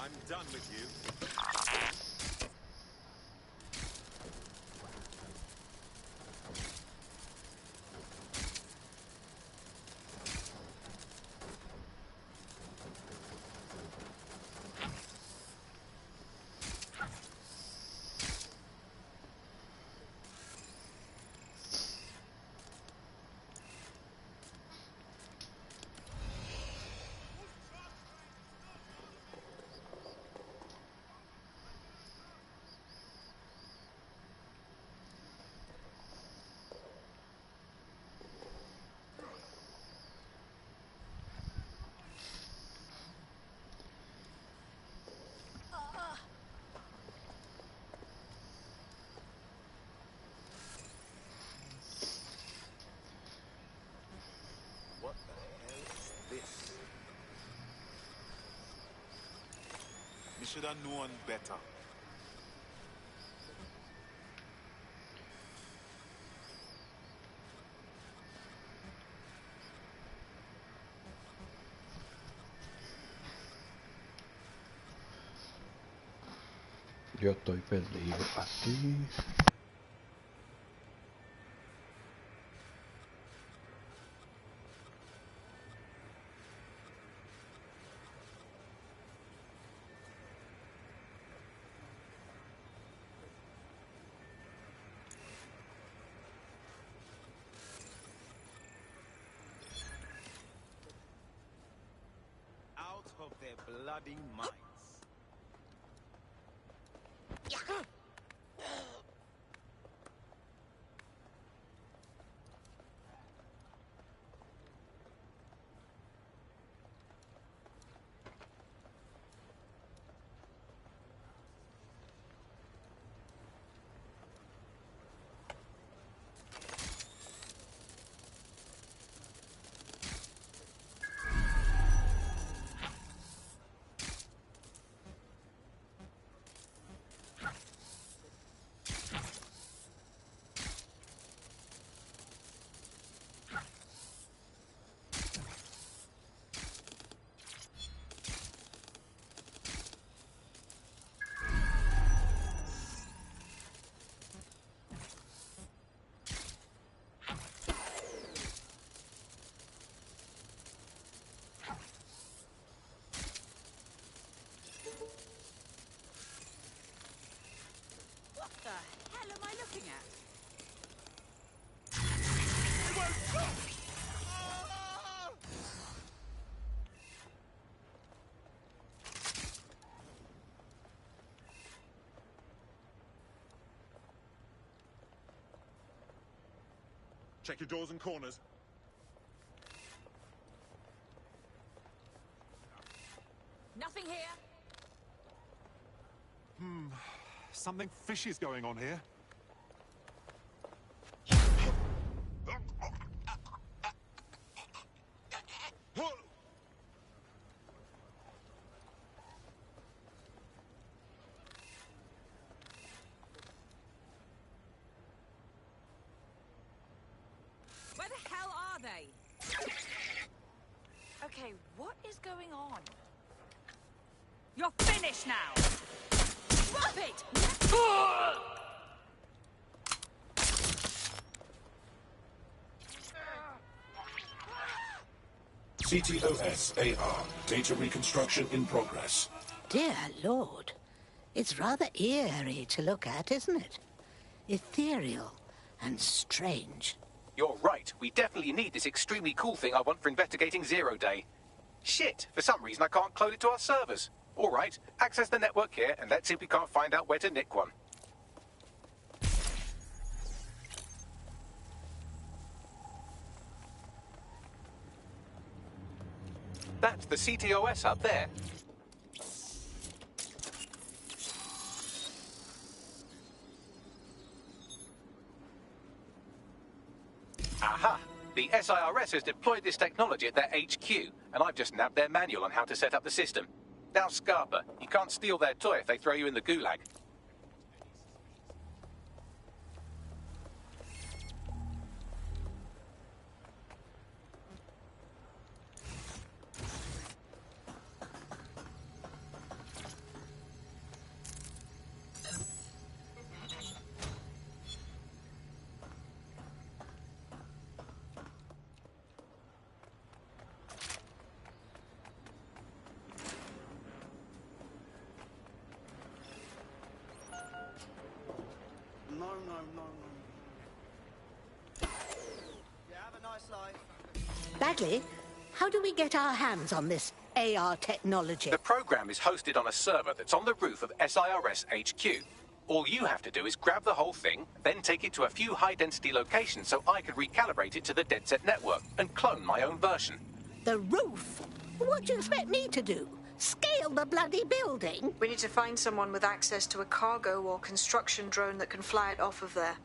I'm done with you. What the hell is this? You should have known better. Yo estoy perdido aquí. Out of their bloody minds. What the hell am I looking at? Check your doors and corners. Nothing here. Something fishy's going on here. Where the hell are they? Okay, what is going on? You're finished now! Drop it! CTOS-AR. Data reconstruction in progress. Dear Lord. It's rather eerie to look at, isn't it? Ethereal and strange. You're right. We definitely need this extremely cool thing I want for investigating Zero Day. Shit, for some reason I can't clone it to our servers. All right, access the network here and let's see if we can't find out where to nick one. That's the CTOS up there. Aha! The SIRS has deployed this technology at their HQ, and I've just nabbed their manual on how to set up the system. Now, Scarpa, you can't steal their toy if they throw you in the gulag. have a nice life. Bagley, how do we get our hands on this AR technology? The program is hosted on a server that's on the roof of SIRS HQ. All you have to do is grab the whole thing, then take it to a few high-density locations so I can recalibrate it to the DedSec network and clone my own version. The roof? What do you expect me to do? Scale the bloody building? We need to find someone with access to a cargo or construction drone that can fly it off of there.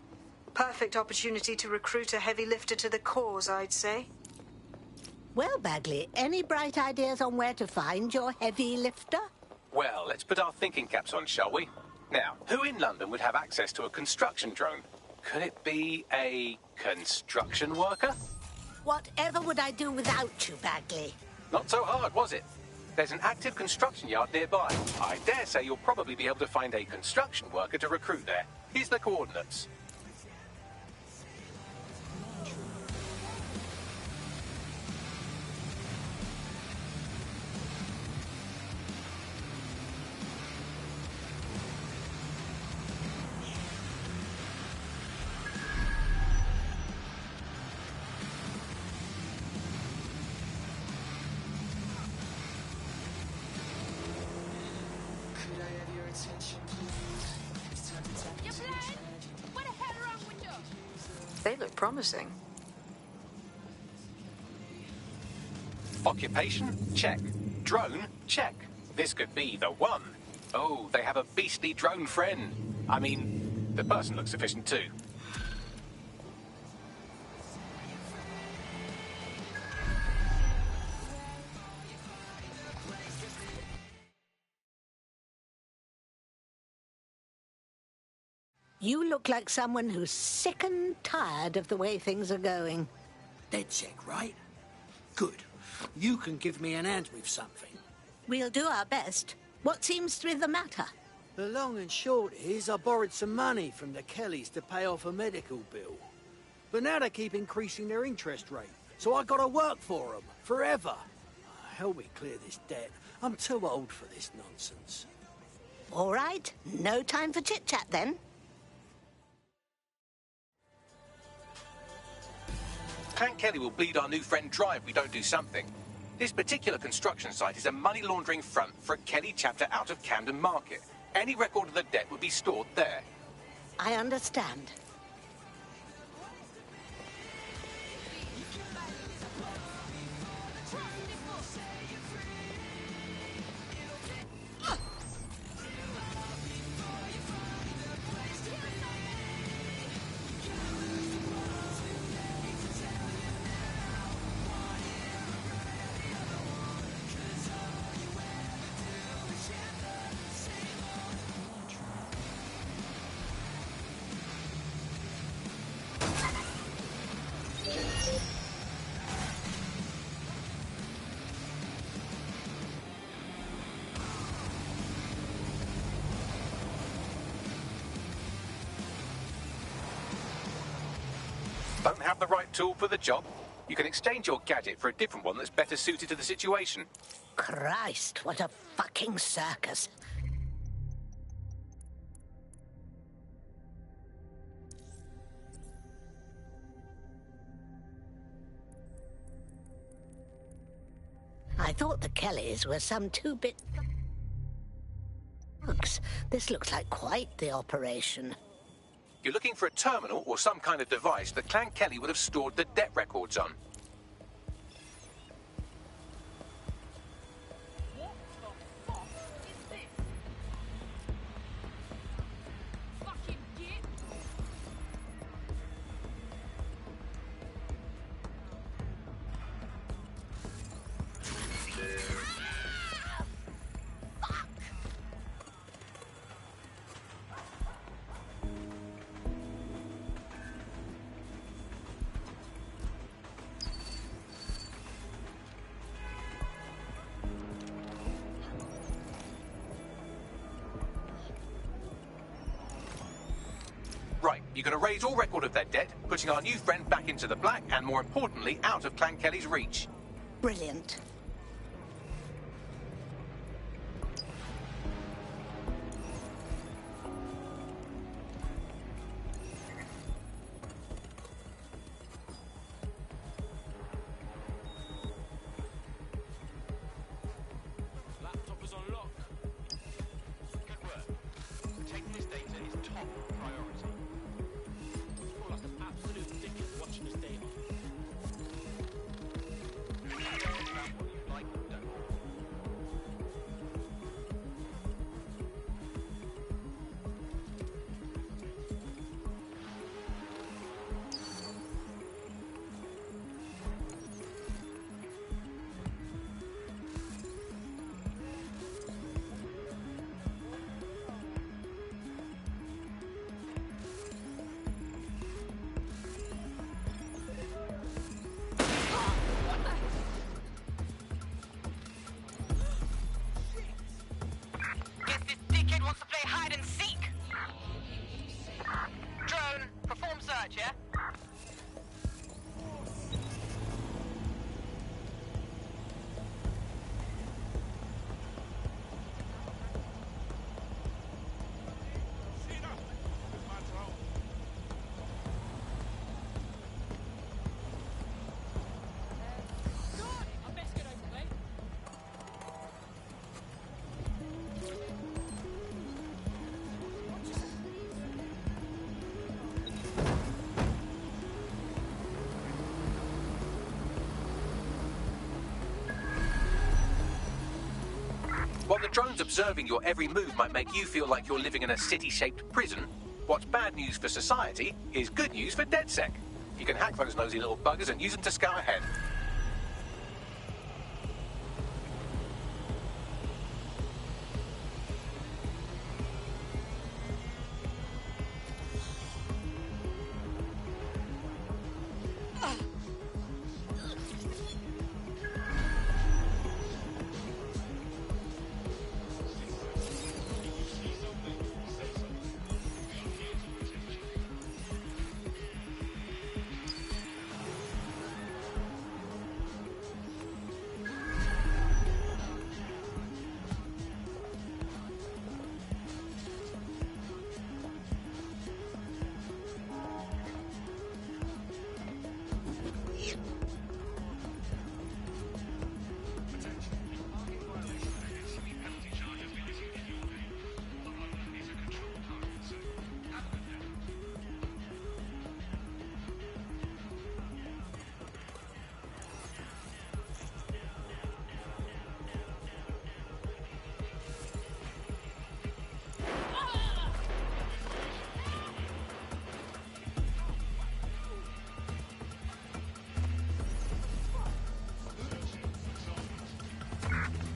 Perfect opportunity to recruit a heavy lifter to the cause, I'd say. Well, Bagley, any bright ideas on where to find your heavy lifter? Well, let's put our thinking caps on, shall we? Now, who in London would have access to a construction drone? Could it be a construction worker? Whatever would I do without you, Bagley? Not so hard, was it? There's an active construction yard nearby. I dare say you'll probably be able to find a construction worker to recruit there. Here's the coordinates. They look promising. Occupation? Check. Drone? Check. This could be the one. Oh, they have a beastly drone friend. I mean, the person looks efficient too. You look like someone who's sick and tired of the way things are going. DedSec, right? Good. You can give me an hand with something. We'll do our best. What seems to be the matter? The long and short is I borrowed some money from the Kellys to pay off a medical bill. But now they keep increasing their interest rate, so I gotta work for them, forever. Help me clear this debt. I'm too old for this nonsense. All right, no time for chit-chat then. Clan Kelly will bleed our new friend dry if we don't do something. This particular construction site is a money laundering front for a Kelly chapter out of Camden Market. Any record of the debt would be stored there. I understand. Don't have the right tool for the job? You can exchange your gadget for a different one that's better suited to the situation. Christ, what a fucking circus. I thought the Kellys were some two-bit thugs. This looks like quite the operation. You're looking for a terminal or some kind of device that Clan Kelly would have stored the debt records on. Right, you're going to raise all record of their debt, putting our new friend back into the black and, more importantly, out of Clan Kelly's reach. Brilliant. the drones observing your every move might make you feel like you're living in a city-shaped prison, what's bad news for society is good news for DedSec. You can hack those nosy little buggers and use them to scout ahead.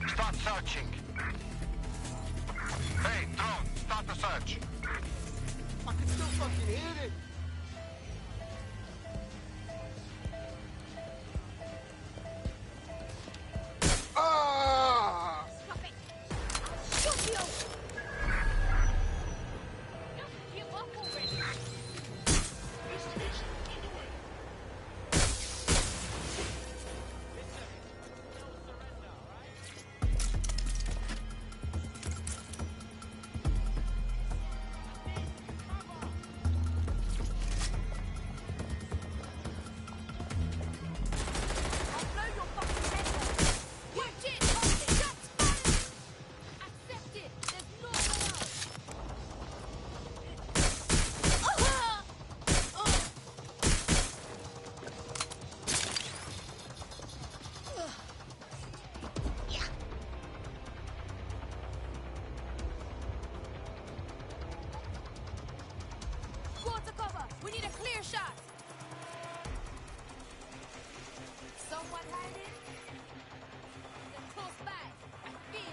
Start searching. Hey, drone, start the search. I can still fucking hear it. Ah! Stop it! Shoot you! Just give up already! We need a clear shot. Someone hiding? They're close by. I feel it.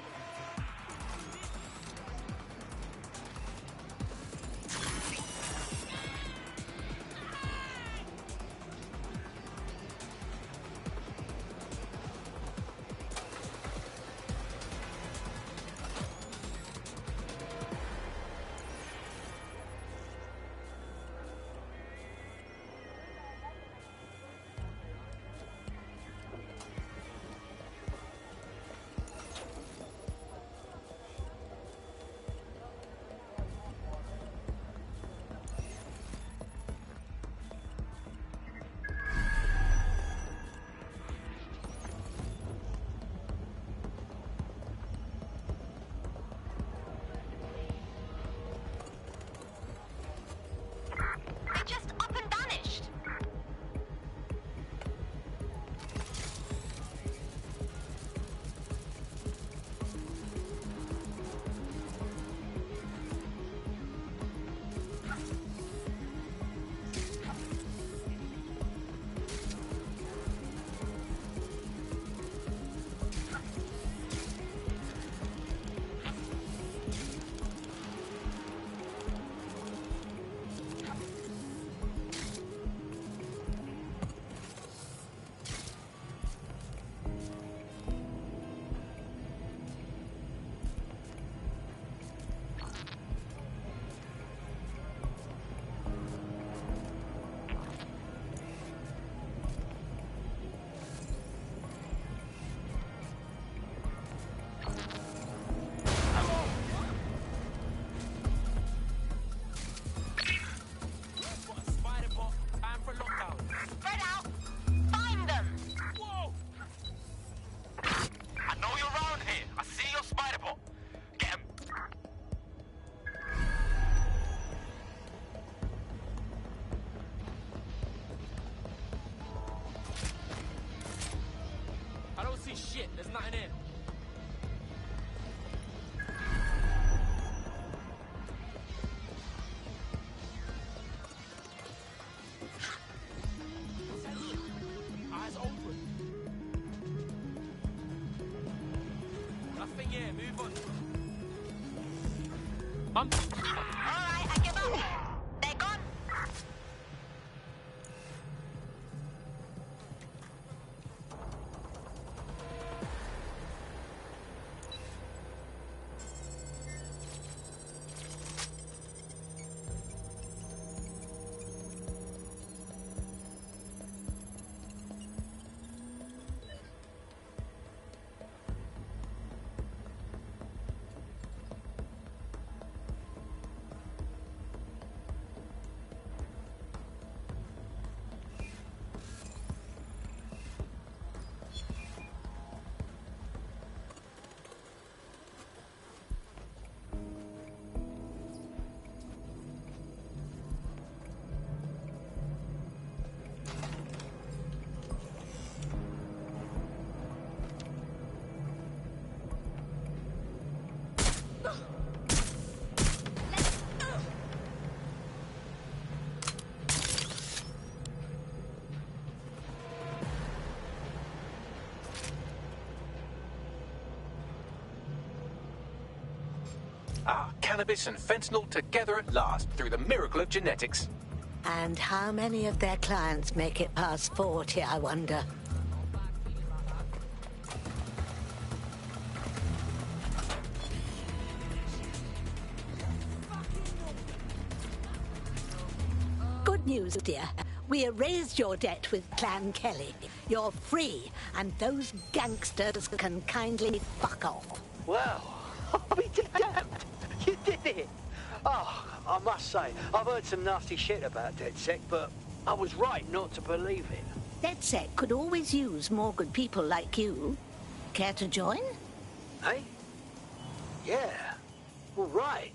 Mum? Alright, I give up. They're gone. Cannabis and fentanyl together at last through the miracle of genetics. And how many of their clients make it past 40, I wonder? Good news, dear. We erased your debt with Clan Kelly. You're free, and those gangsters can kindly fuck off. Well, I'll be damned. You did it! Oh, I must say, I've heard some nasty shit about DedSec, but I was right not to believe it. DedSec could always use more good people like you. Care to join? Hey? Yeah. All right.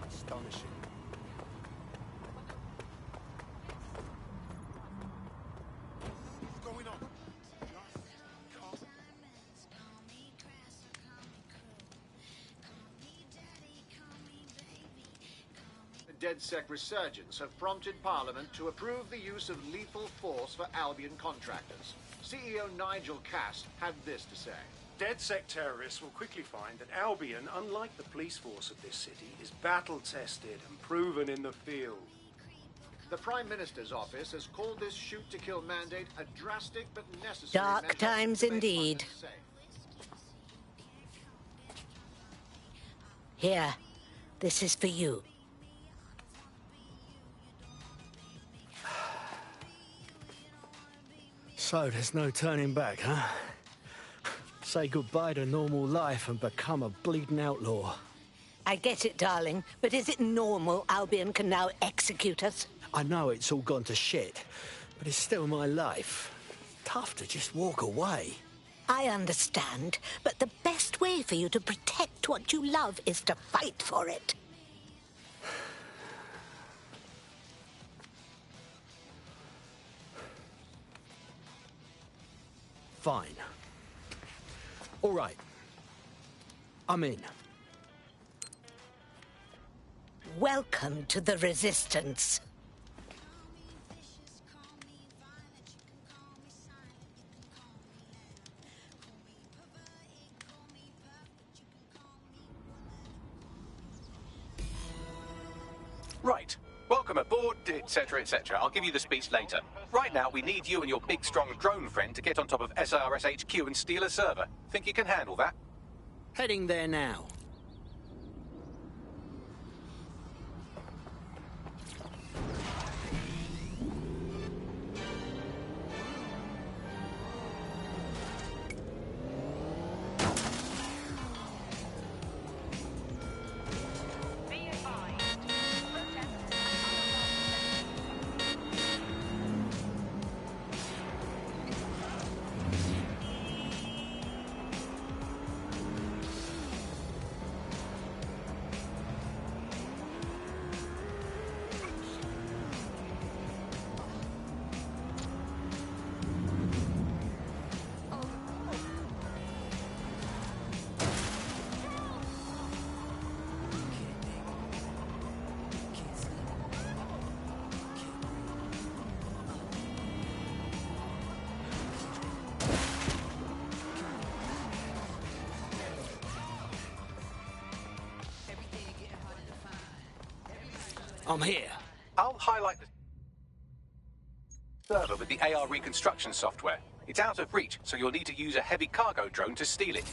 Astonishing. What's going on? The DedSec resurgence have prompted Parliament to approve the use of lethal force for Albion contractors. CEO Nigel Cass had this to say. DedSec terrorists will quickly find that Albion, unlike the police force of this city, is battle-tested and proven in the field. The Prime Minister's office has called this shoot-to-kill mandate a drastic but necessary Dark times indeed. Here, this is for you. So there's no turning back, huh? Say goodbye to normal life and become a bleeding outlaw. I get it, darling, but is it normal Albion can now execute us? I know it's all gone to shit, but it's still my life. tough to just walk away. I understand, but the best way for you to protect what you love is to fight for it. Fine. All right. I'm in. Welcome to the Resistance. Right. Welcome aboard, etc., etc. I'll give you the speech later. Right now, we need you and your big, strong drone friend to get on top of SRS HQ and steal a server. Think you can handle that? Heading there now. I'm here. I'll highlight the server with the AR reconstruction software. It's out of reach, so you'll need to use a heavy cargo drone to steal it.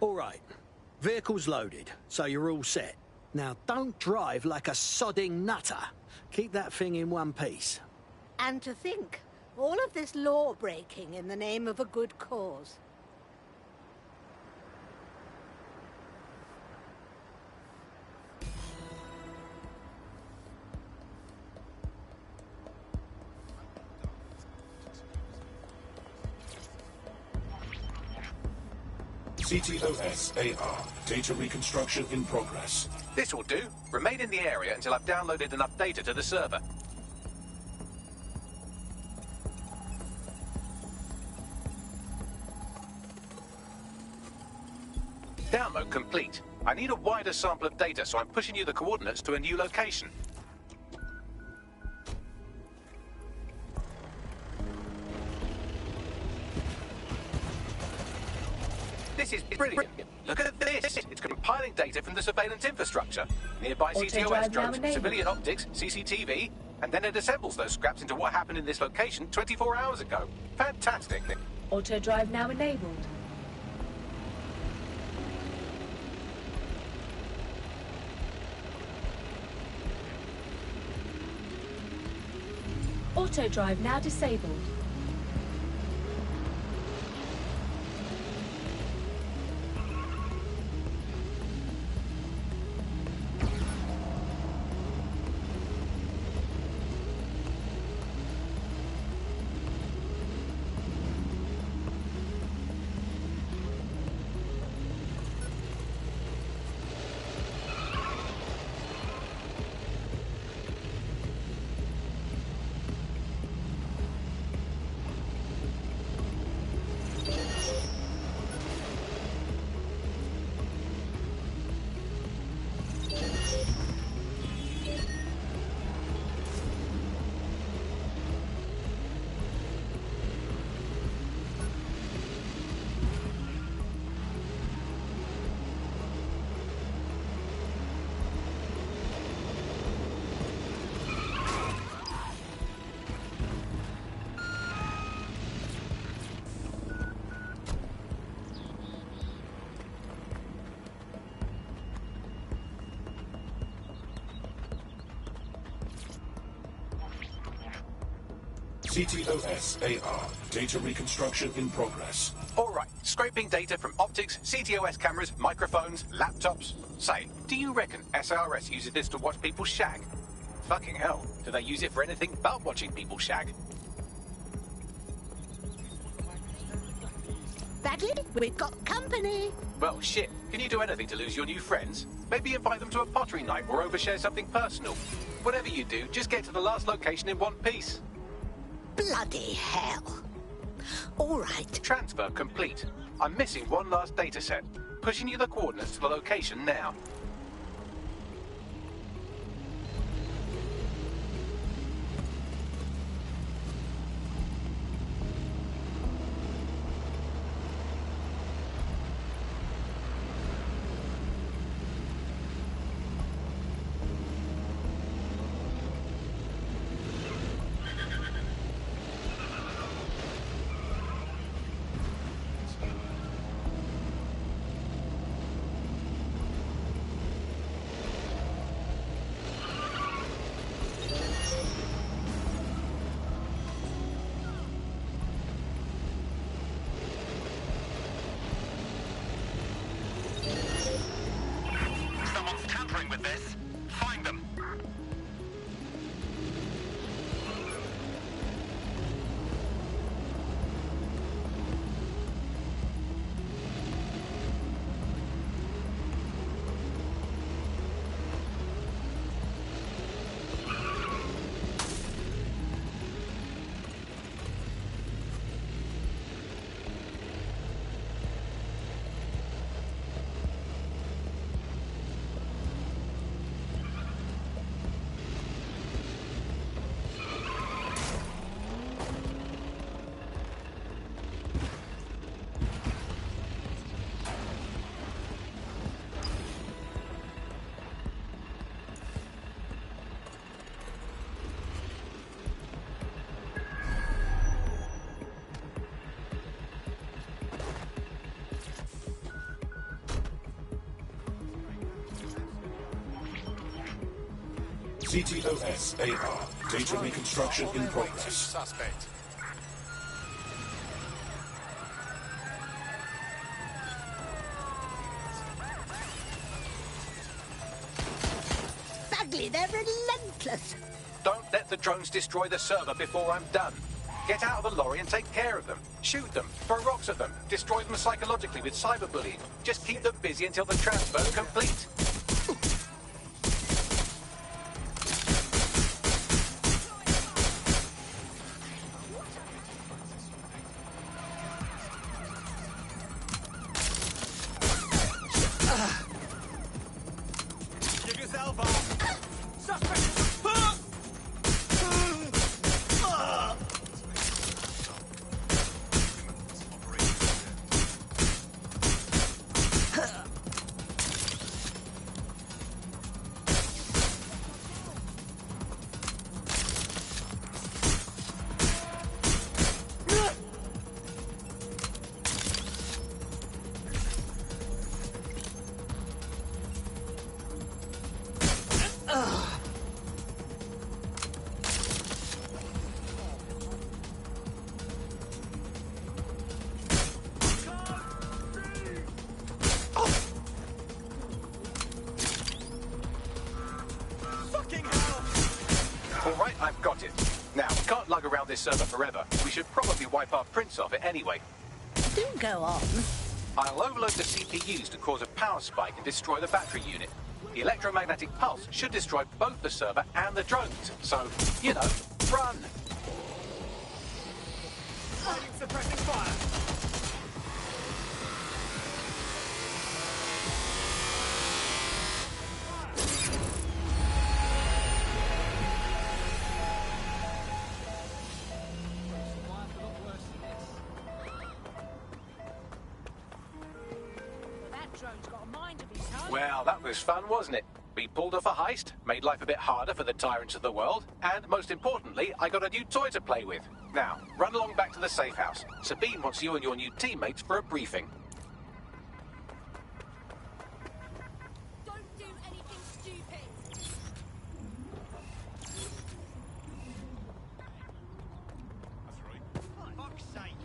All right. Vehicle's loaded, so you're all set. Now, don't drive like a sodding nutter. Keep that thing in one piece. And to think, all of this law-breaking in the name of a good cause. CTOS-AR. Data reconstruction in progress. This will do. Remain in the area until I've downloaded enough data to the server. Download complete. I need a wider sample of data, so I'm pushing you the coordinates to a new location. This is brilliant. Look at this. It's compiling data from the surveillance infrastructure. Nearby CTOS drones, civilian optics, CCTV, and then it assembles those scraps into what happened in this location 24 hours ago. Fantastic. Auto drive now enabled. Auto drive now disabled. CTOS-AR. Data reconstruction in progress. All right, scraping data from optics, CTOS cameras, microphones, laptops. Say, do you reckon SRS uses this to watch people shag? Fucking hell, do they use it for anything but watching people shag? Bagley, we've got company. Well, shit. Can you do anything to lose your new friends? Maybe invite them to a pottery night or overshare something personal. Whatever you do, just get to the last location in one piece. Bloody hell. All right. Transfer complete. I'm missing one last data set. Pushing you the coordinates to the location now. With this, find them. CTOS-AR. Data reconstruction in progress. Suspect. Bagley, they're relentless. Don't let the drones destroy the server before I'm done. Get out of the lorry and take care of them. Shoot them, throw rocks at them, destroy them psychologically with cyberbullying. Just keep them busy until the transfer's complete. Give yourself up. Suspect. All right, I've got it. Now, we can't lug around this server forever. We should probably wipe our prints off it anyway. Do go on. I'll overload the CPUs to cause a power spike and destroy the battery unit. The electromagnetic pulse should destroy both the server and the drones. So, you know, run! Suppressing fire. Well, that was fun, wasn't it? We pulled off a heist, made life a bit harder for the tyrants of the world, and most importantly, I got a new toy to play with. Now, run along back to the safe house. Sabine wants you and your new teammates for a briefing. Don't do anything stupid. Fuck's sake.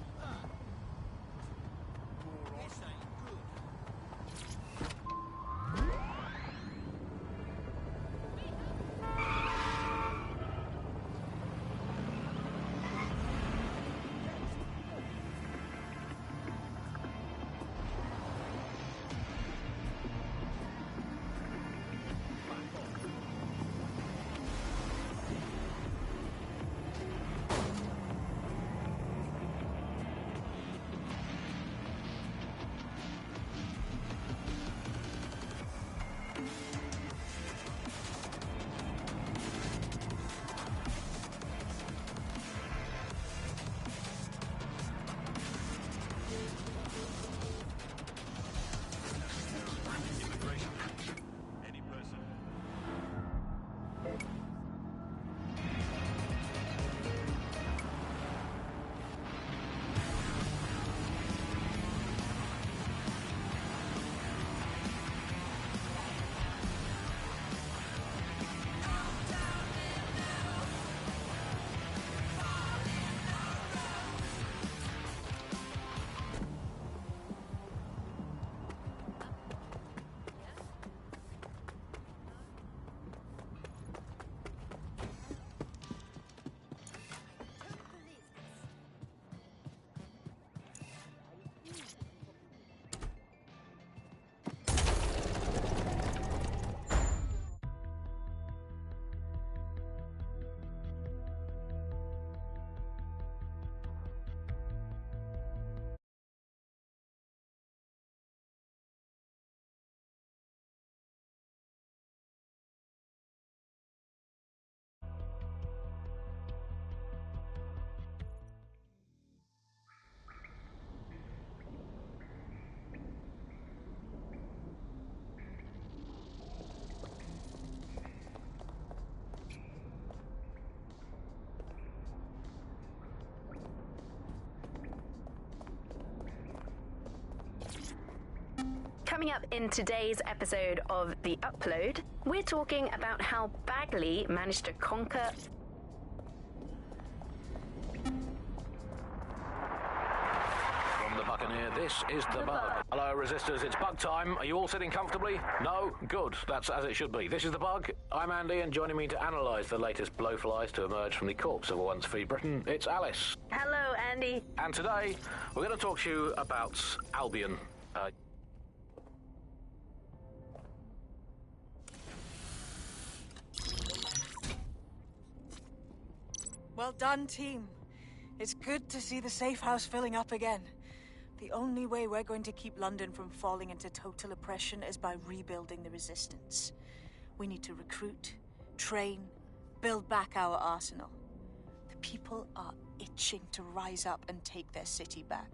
Coming up in today's episode of The Upload, we're talking about how Bagley managed to conquer... From the Buccaneer, this is The Bug. Hello, Resistors, it's bug time. Are you all sitting comfortably? No? Good. That's as it should be. This is The Bug. I'm Andy, and joining me to analyse the latest blowflies to emerge from the corpse of a once free Britain, it's Alice. Hello, Andy. And today, we're going to talk to you about Albion. Well done, team. It's good to see the safe house filling up again. The only way we're going to keep London from falling into total oppression is by rebuilding the resistance. We need to recruit, train, build back our arsenal. The people are itching to rise up and take their city back.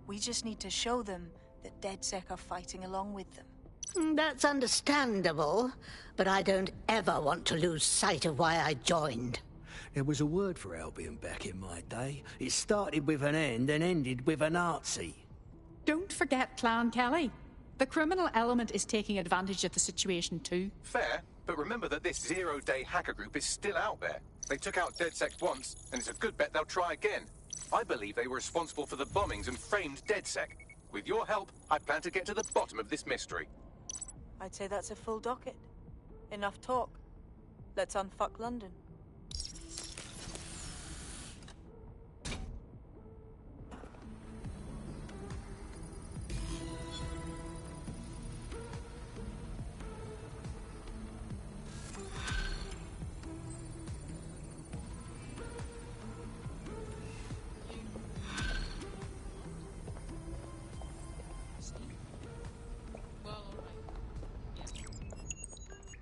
We just need to show them that DedSec are fighting along with them. That's understandable, but I don't ever want to lose sight of why I joined. There was a word for Albion back in my day. It started with an N and ended with a Nazi. Don't forget Clan Kelly. The criminal element is taking advantage of the situation too. Fair, but remember that this zero-day hacker group is still out there. They took out DedSec once, and it's a good bet they'll try again. I believe they were responsible for the bombings and framed DedSec. With your help, I plan to get to the bottom of this mystery. I'd say that's a full docket. Enough talk. Let's unfuck London.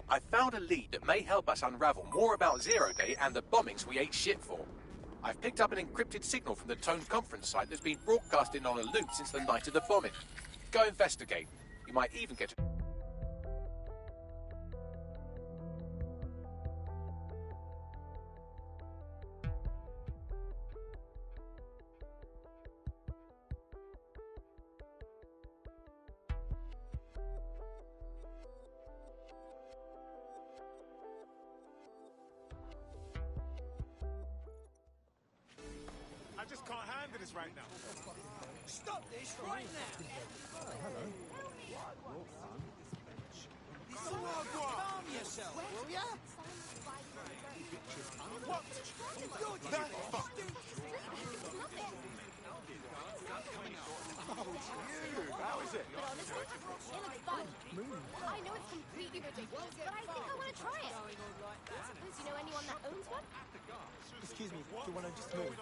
I found a lead that may help us unravel more about Zero Day and the bombings we ate shit for. I've picked up an encrypted signal from the Tone conference site that's been broadcasting on a loop since the night of the bombing. Go investigate. You might even get... I just can't handle this right now. Stop this right now! Calm yourself, will ya? What? The fuck? Oh, it's you. How is it? It looks fun. I know it's completely ridiculous, but I think I want to try it. Suppose you know anyone that owns one? Excuse me, do you want to just move?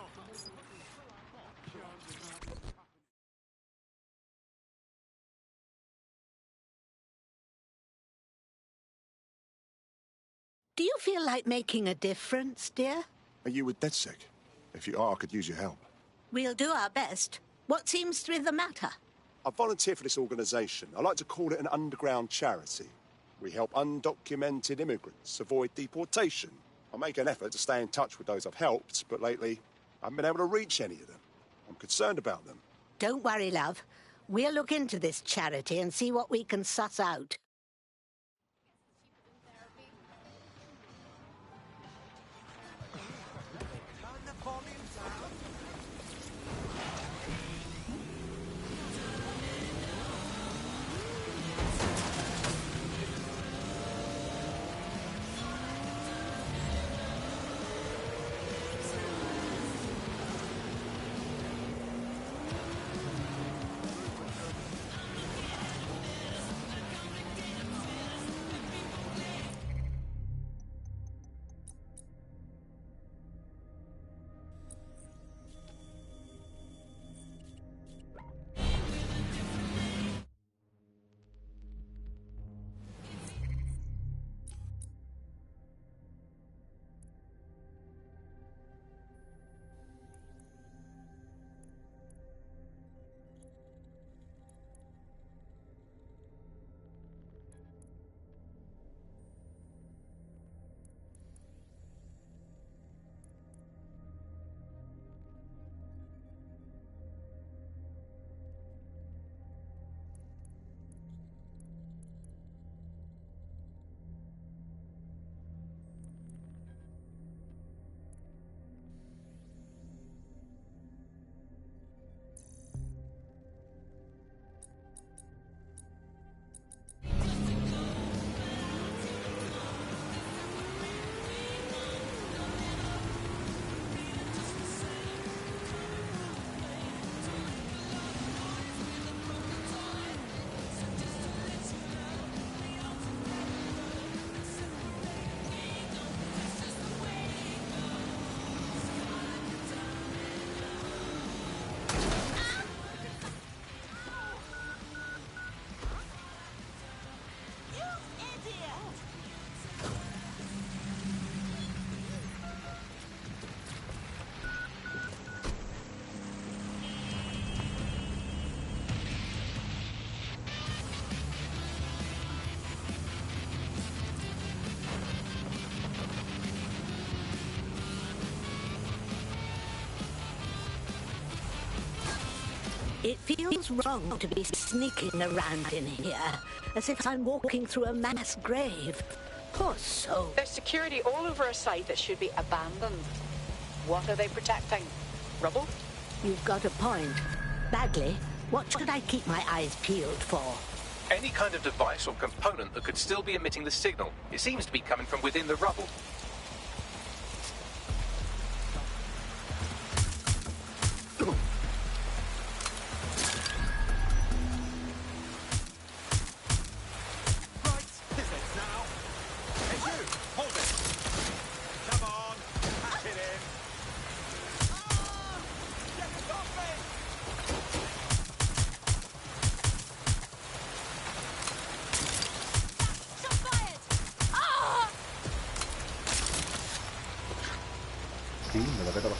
Do you feel like making a difference, dear? Are you with DedSec? If you are, I could use your help. We'll do our best. What seems to be the matter? I volunteer for this organisation. I like to call it an underground charity. We help undocumented immigrants avoid deportation. I make an effort to stay in touch with those I've helped, but lately I haven't been able to reach any of them. I'm concerned about them. Don't worry, love. We'll look into this charity and see what we can suss out. It feels wrong to be sneaking around in here, as if I'm walking through a mass grave. Poor soul. There's security all over a site that should be abandoned. What are they protecting? Rubble? You've got a point. Bagley, what should I keep my eyes peeled for? Any kind of device or component that could still be emitting the signal. It seems to be coming from within the rubble. Sí, me lo que te lo...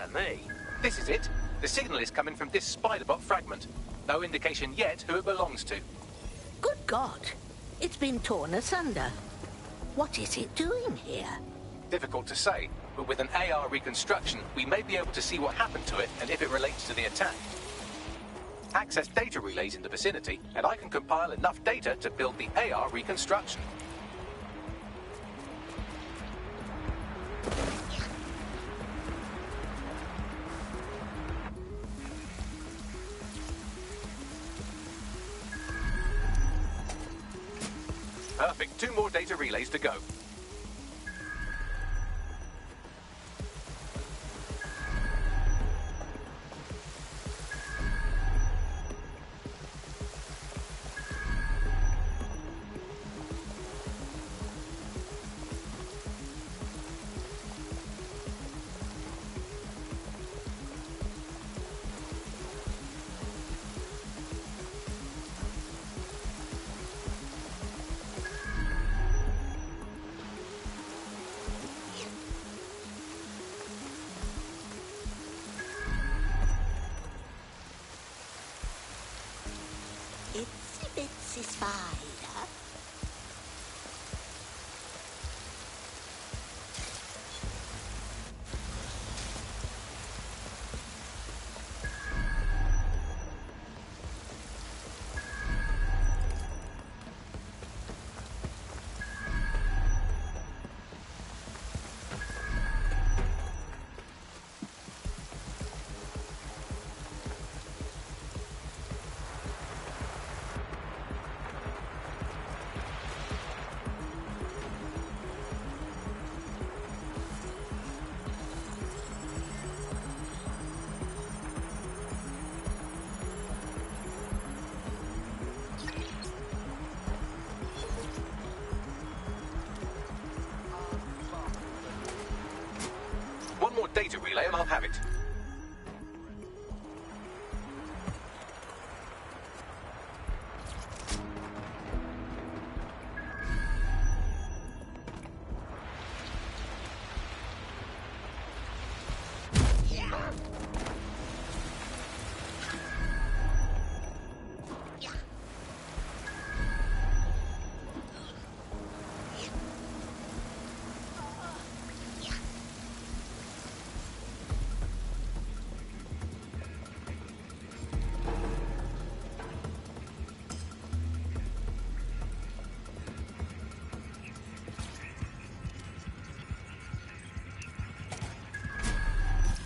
at me. This is it. The signal is coming from this Spider-Bot fragment. No indication yet who it belongs to. Good God. It's been torn asunder. What is it doing here? Difficult to say, but with an AR reconstruction, we may be able to see what happened to it and if it relates to the attack. Access data relays in the vicinity, and I can compile enough data to build the AR reconstruction. Perfect. 2 more data relays to go. Itsy-bitsy spider. One more data relay and I'll have it.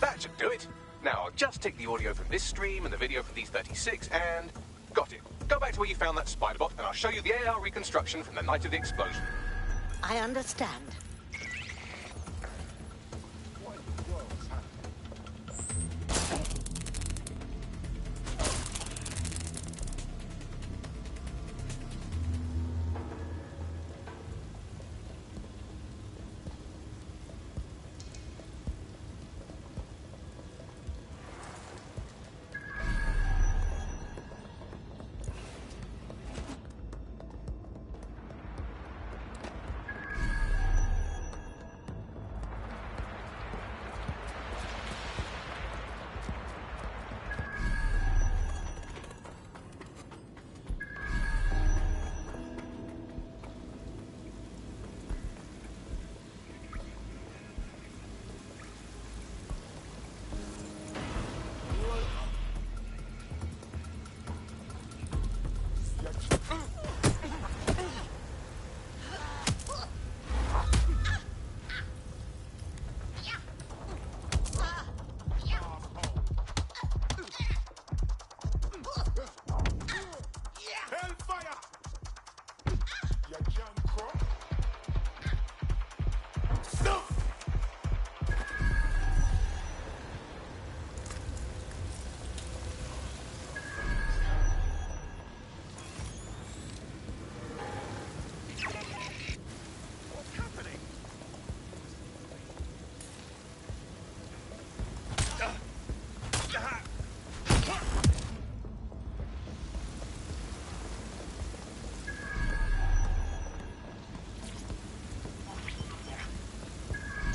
That should do it. Now, I'll just take the audio from this stream and the video from these 36 and... Got it. Go back to where you found that Spider-Bot and I'll show you the AR reconstruction from the night of the explosion. I understand.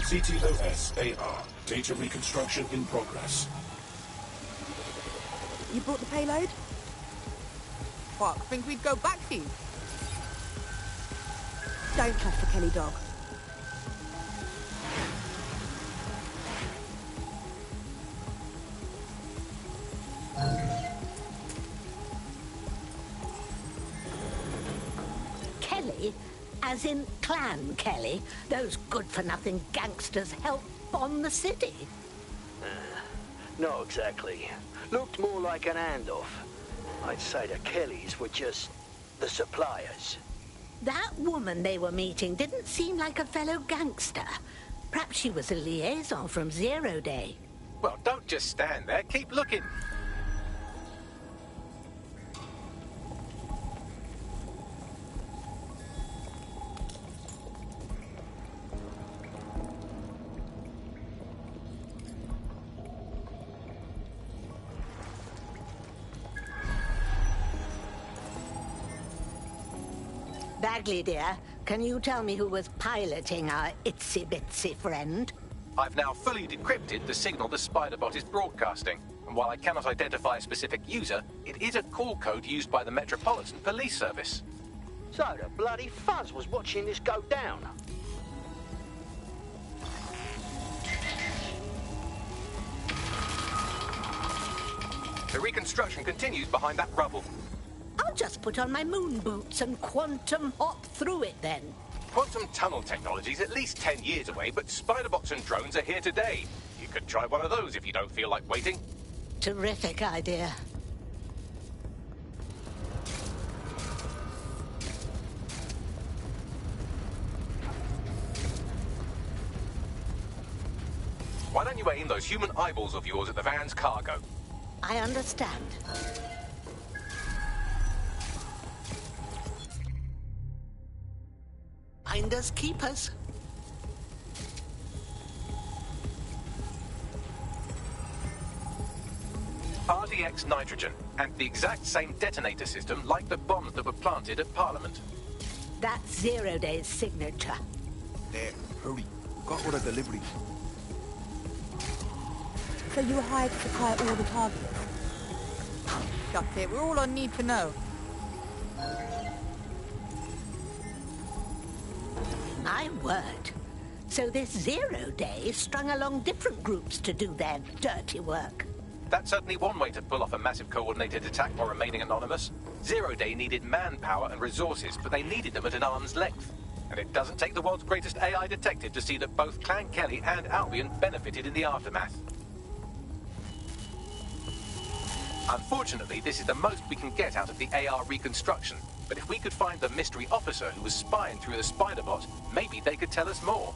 CTOS-AR Data reconstruction in progress. You brought the payload? Fuck, think we'd go back here? Don't cuff the Kelly dog. Kelly? As in Clan Kelly? Those good-for-nothing gangsters helped bomb the city? Not exactly. Looked more like an handoff. I'd say the Kellys were just the suppliers. That woman they were meeting didn't seem like a fellow gangster. Perhaps she was a liaison from Zero Day. Well, don't just stand there. Keep looking. Bagley, dear, can you tell me who was piloting our itsy-bitsy friend? I've now fully decrypted the signal the Spider-Bot is broadcasting. And while I cannot identify a specific user, it is a call code used by the Metropolitan Police Service. So the bloody fuzz was watching this go down. The reconstruction continues behind that rubble. I'll just put on my moon boots and quantum hop through it then. Quantum tunnel technology is at least 10 years away, but Spider-Bots and drones are here today. You could try one of those if you don't feel like waiting. Terrific idea. Why don't you aim those human eyeballs of yours at the van's cargo? I understand. Finders keepers. RDX nitrogen, and the exact same detonator system like the bombs that were planted at Parliament. That's Zero Day's signature. There, hurry. Got all the deliveries. So you were hired to supply all the targets? Shut it, we're all I need to know. My word. So this Zero Day strung along different groups to do their dirty work. That's certainly one way to pull off a massive coordinated attack while remaining anonymous. Zero Day needed manpower and resources, but they needed them at an arm's length. And it doesn't take the world's greatest AI detective to see that both Clan Kelly and Albion benefited in the aftermath. Unfortunately, this is the most we can get out of the AR reconstruction. But if we could find the mystery officer who was spying through the Spider-Bot, maybe they could tell us more.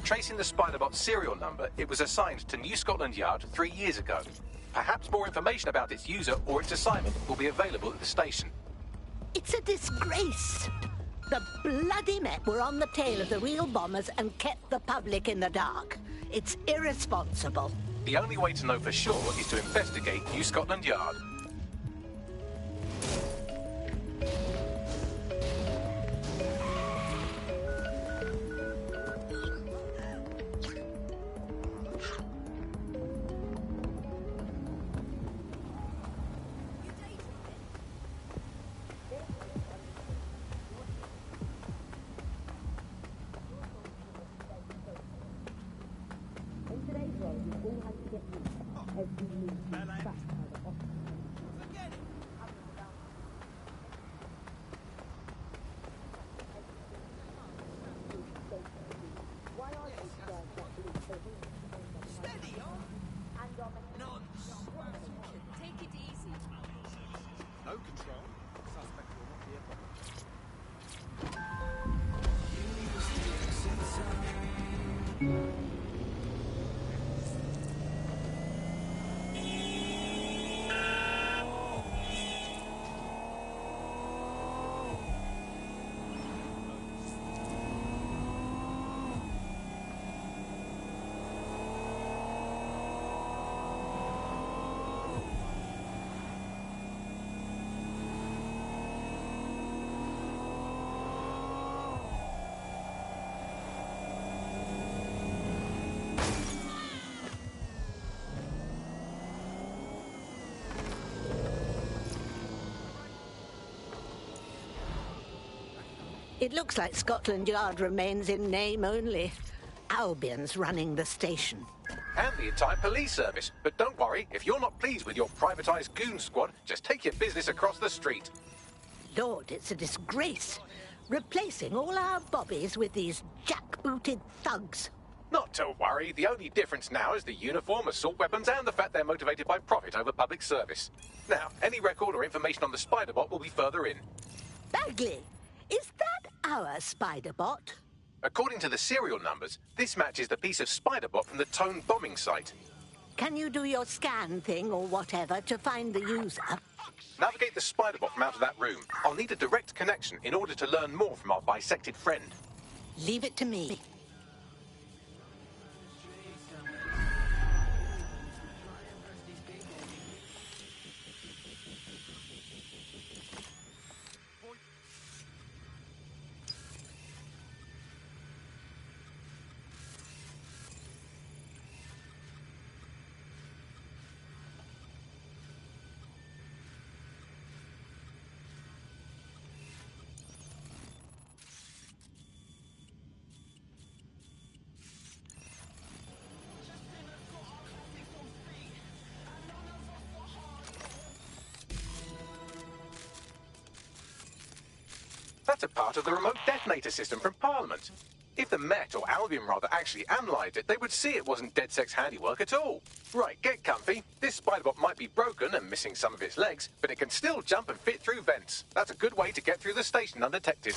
Tracing the Spider-Bot's serial number, it was assigned to New Scotland Yard 3 years ago. Perhaps more information about its user or its assignment will be available at the station. It's a disgrace. The bloody Met were on the tail of the real bombers and kept the public in the dark. It's irresponsible. The only way to know for sure is to investigate New Scotland Yard. It looks like Scotland Yard remains in name only. Albion's running the station. And the entire police service. But don't worry, if you're not pleased with your privatised goon squad, just take your business across the street. Lord, it's a disgrace. Replacing all our bobbies with these jackbooted thugs. Not to worry, the only difference now is the uniform, assault weapons, and the fact they're motivated by profit over public service. Now, any record or information on the Spider-Bot will be further in. Bagley, is that our Spider-Bot? According to the serial numbers, this matches the piece of Spider-Bot from the Tone bombing site. Can you do your scan thing or whatever to find the user? Navigate the Spider-Bot from out of that room. I'll need a direct connection in order to learn more from our bisected friend. Leave it to me. That's a part of the remote detonator system from Parliament. If the Met, or Albion rather, actually analysed it, they would see it wasn't DedSec's handiwork at all. Right, get comfy. This Spider-Bot might be broken and missing some of its legs, but it can still jump and fit through vents. That's a good way to get through the station undetected.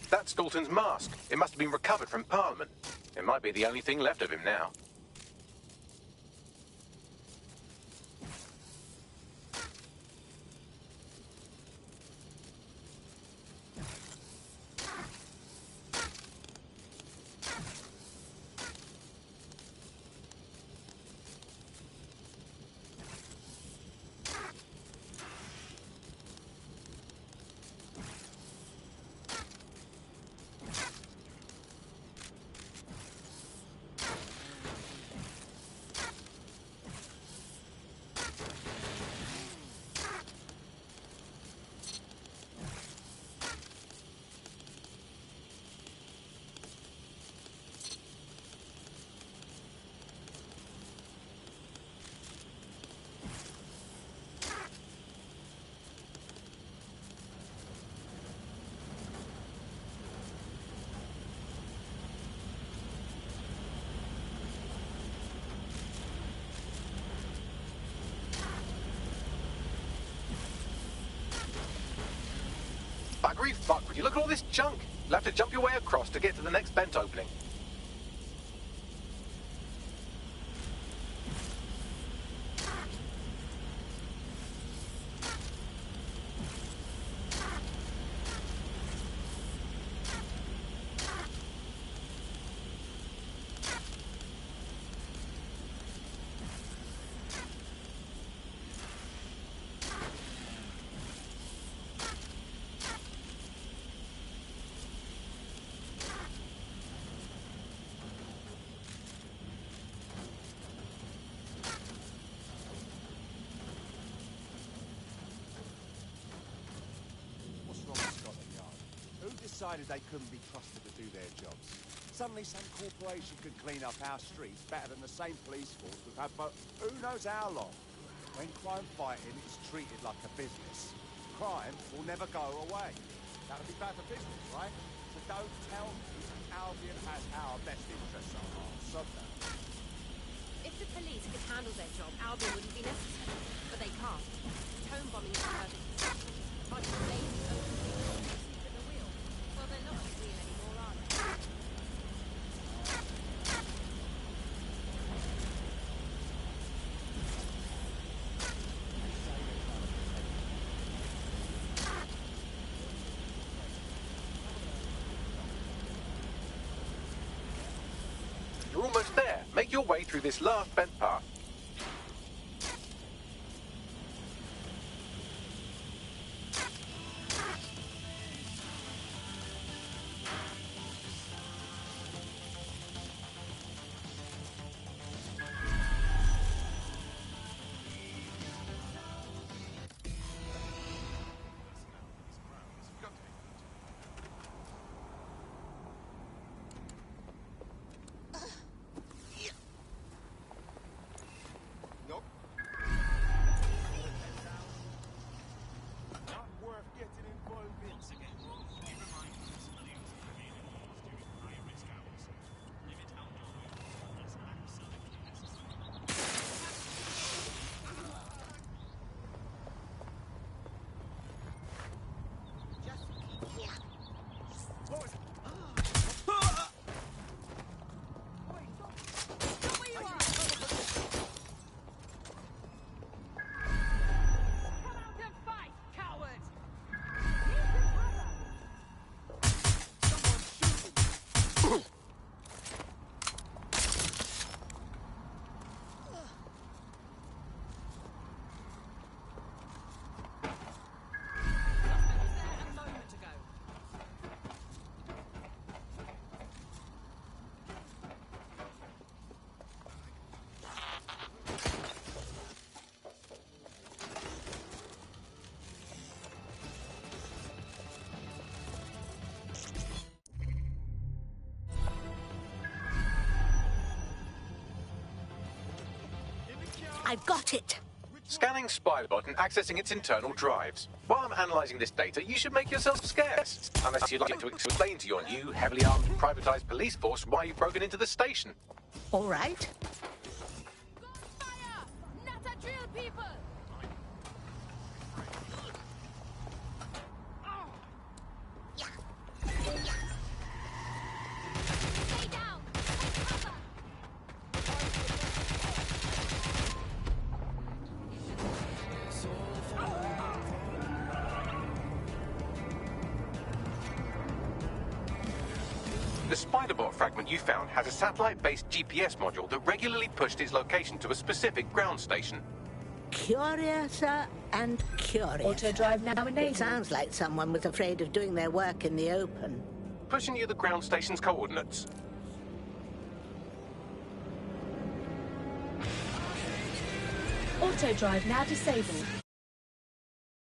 That's Dalton's mask. It must have been recovered from Parliament. It might be the only thing left of him now. Buggery fuck, would you look at all this junk? You'll have to jump your way across to get to the next vent opening. Decided they couldn't be trusted to do their jobs. Suddenly some corporation could clean up our streets better than the same police force we've had for who knows how long. When crime fighting is treated like a business, crime will never go away. That would be bad for business, right? So don't tell me Albion has our best interests at heart. Sod that. If the police could handle their job, Albion wouldn't be necessary. But they can't. Home bombing is a perfect example. A bunch of lazy, open people asleep at the wheel. Well, they're not at the wheel anymore, are they? make your way through this last bent path. I've got it. Scanning Spybot and accessing its internal drives. While I'm analysing this data, you should make yourself scarce. Unless you'd like to explain to your new, heavily armed, privatised police force why you've broken into the station. All right. The Spiderbot fragment you found has a satellite-based GPS module that regularly pushed its location to a specific ground station. Curiouser and curious. Auto drive now enabled. It sounds like someone was afraid of doing their work in the open. Pushing you the ground station's coordinates. Auto drive now disabled.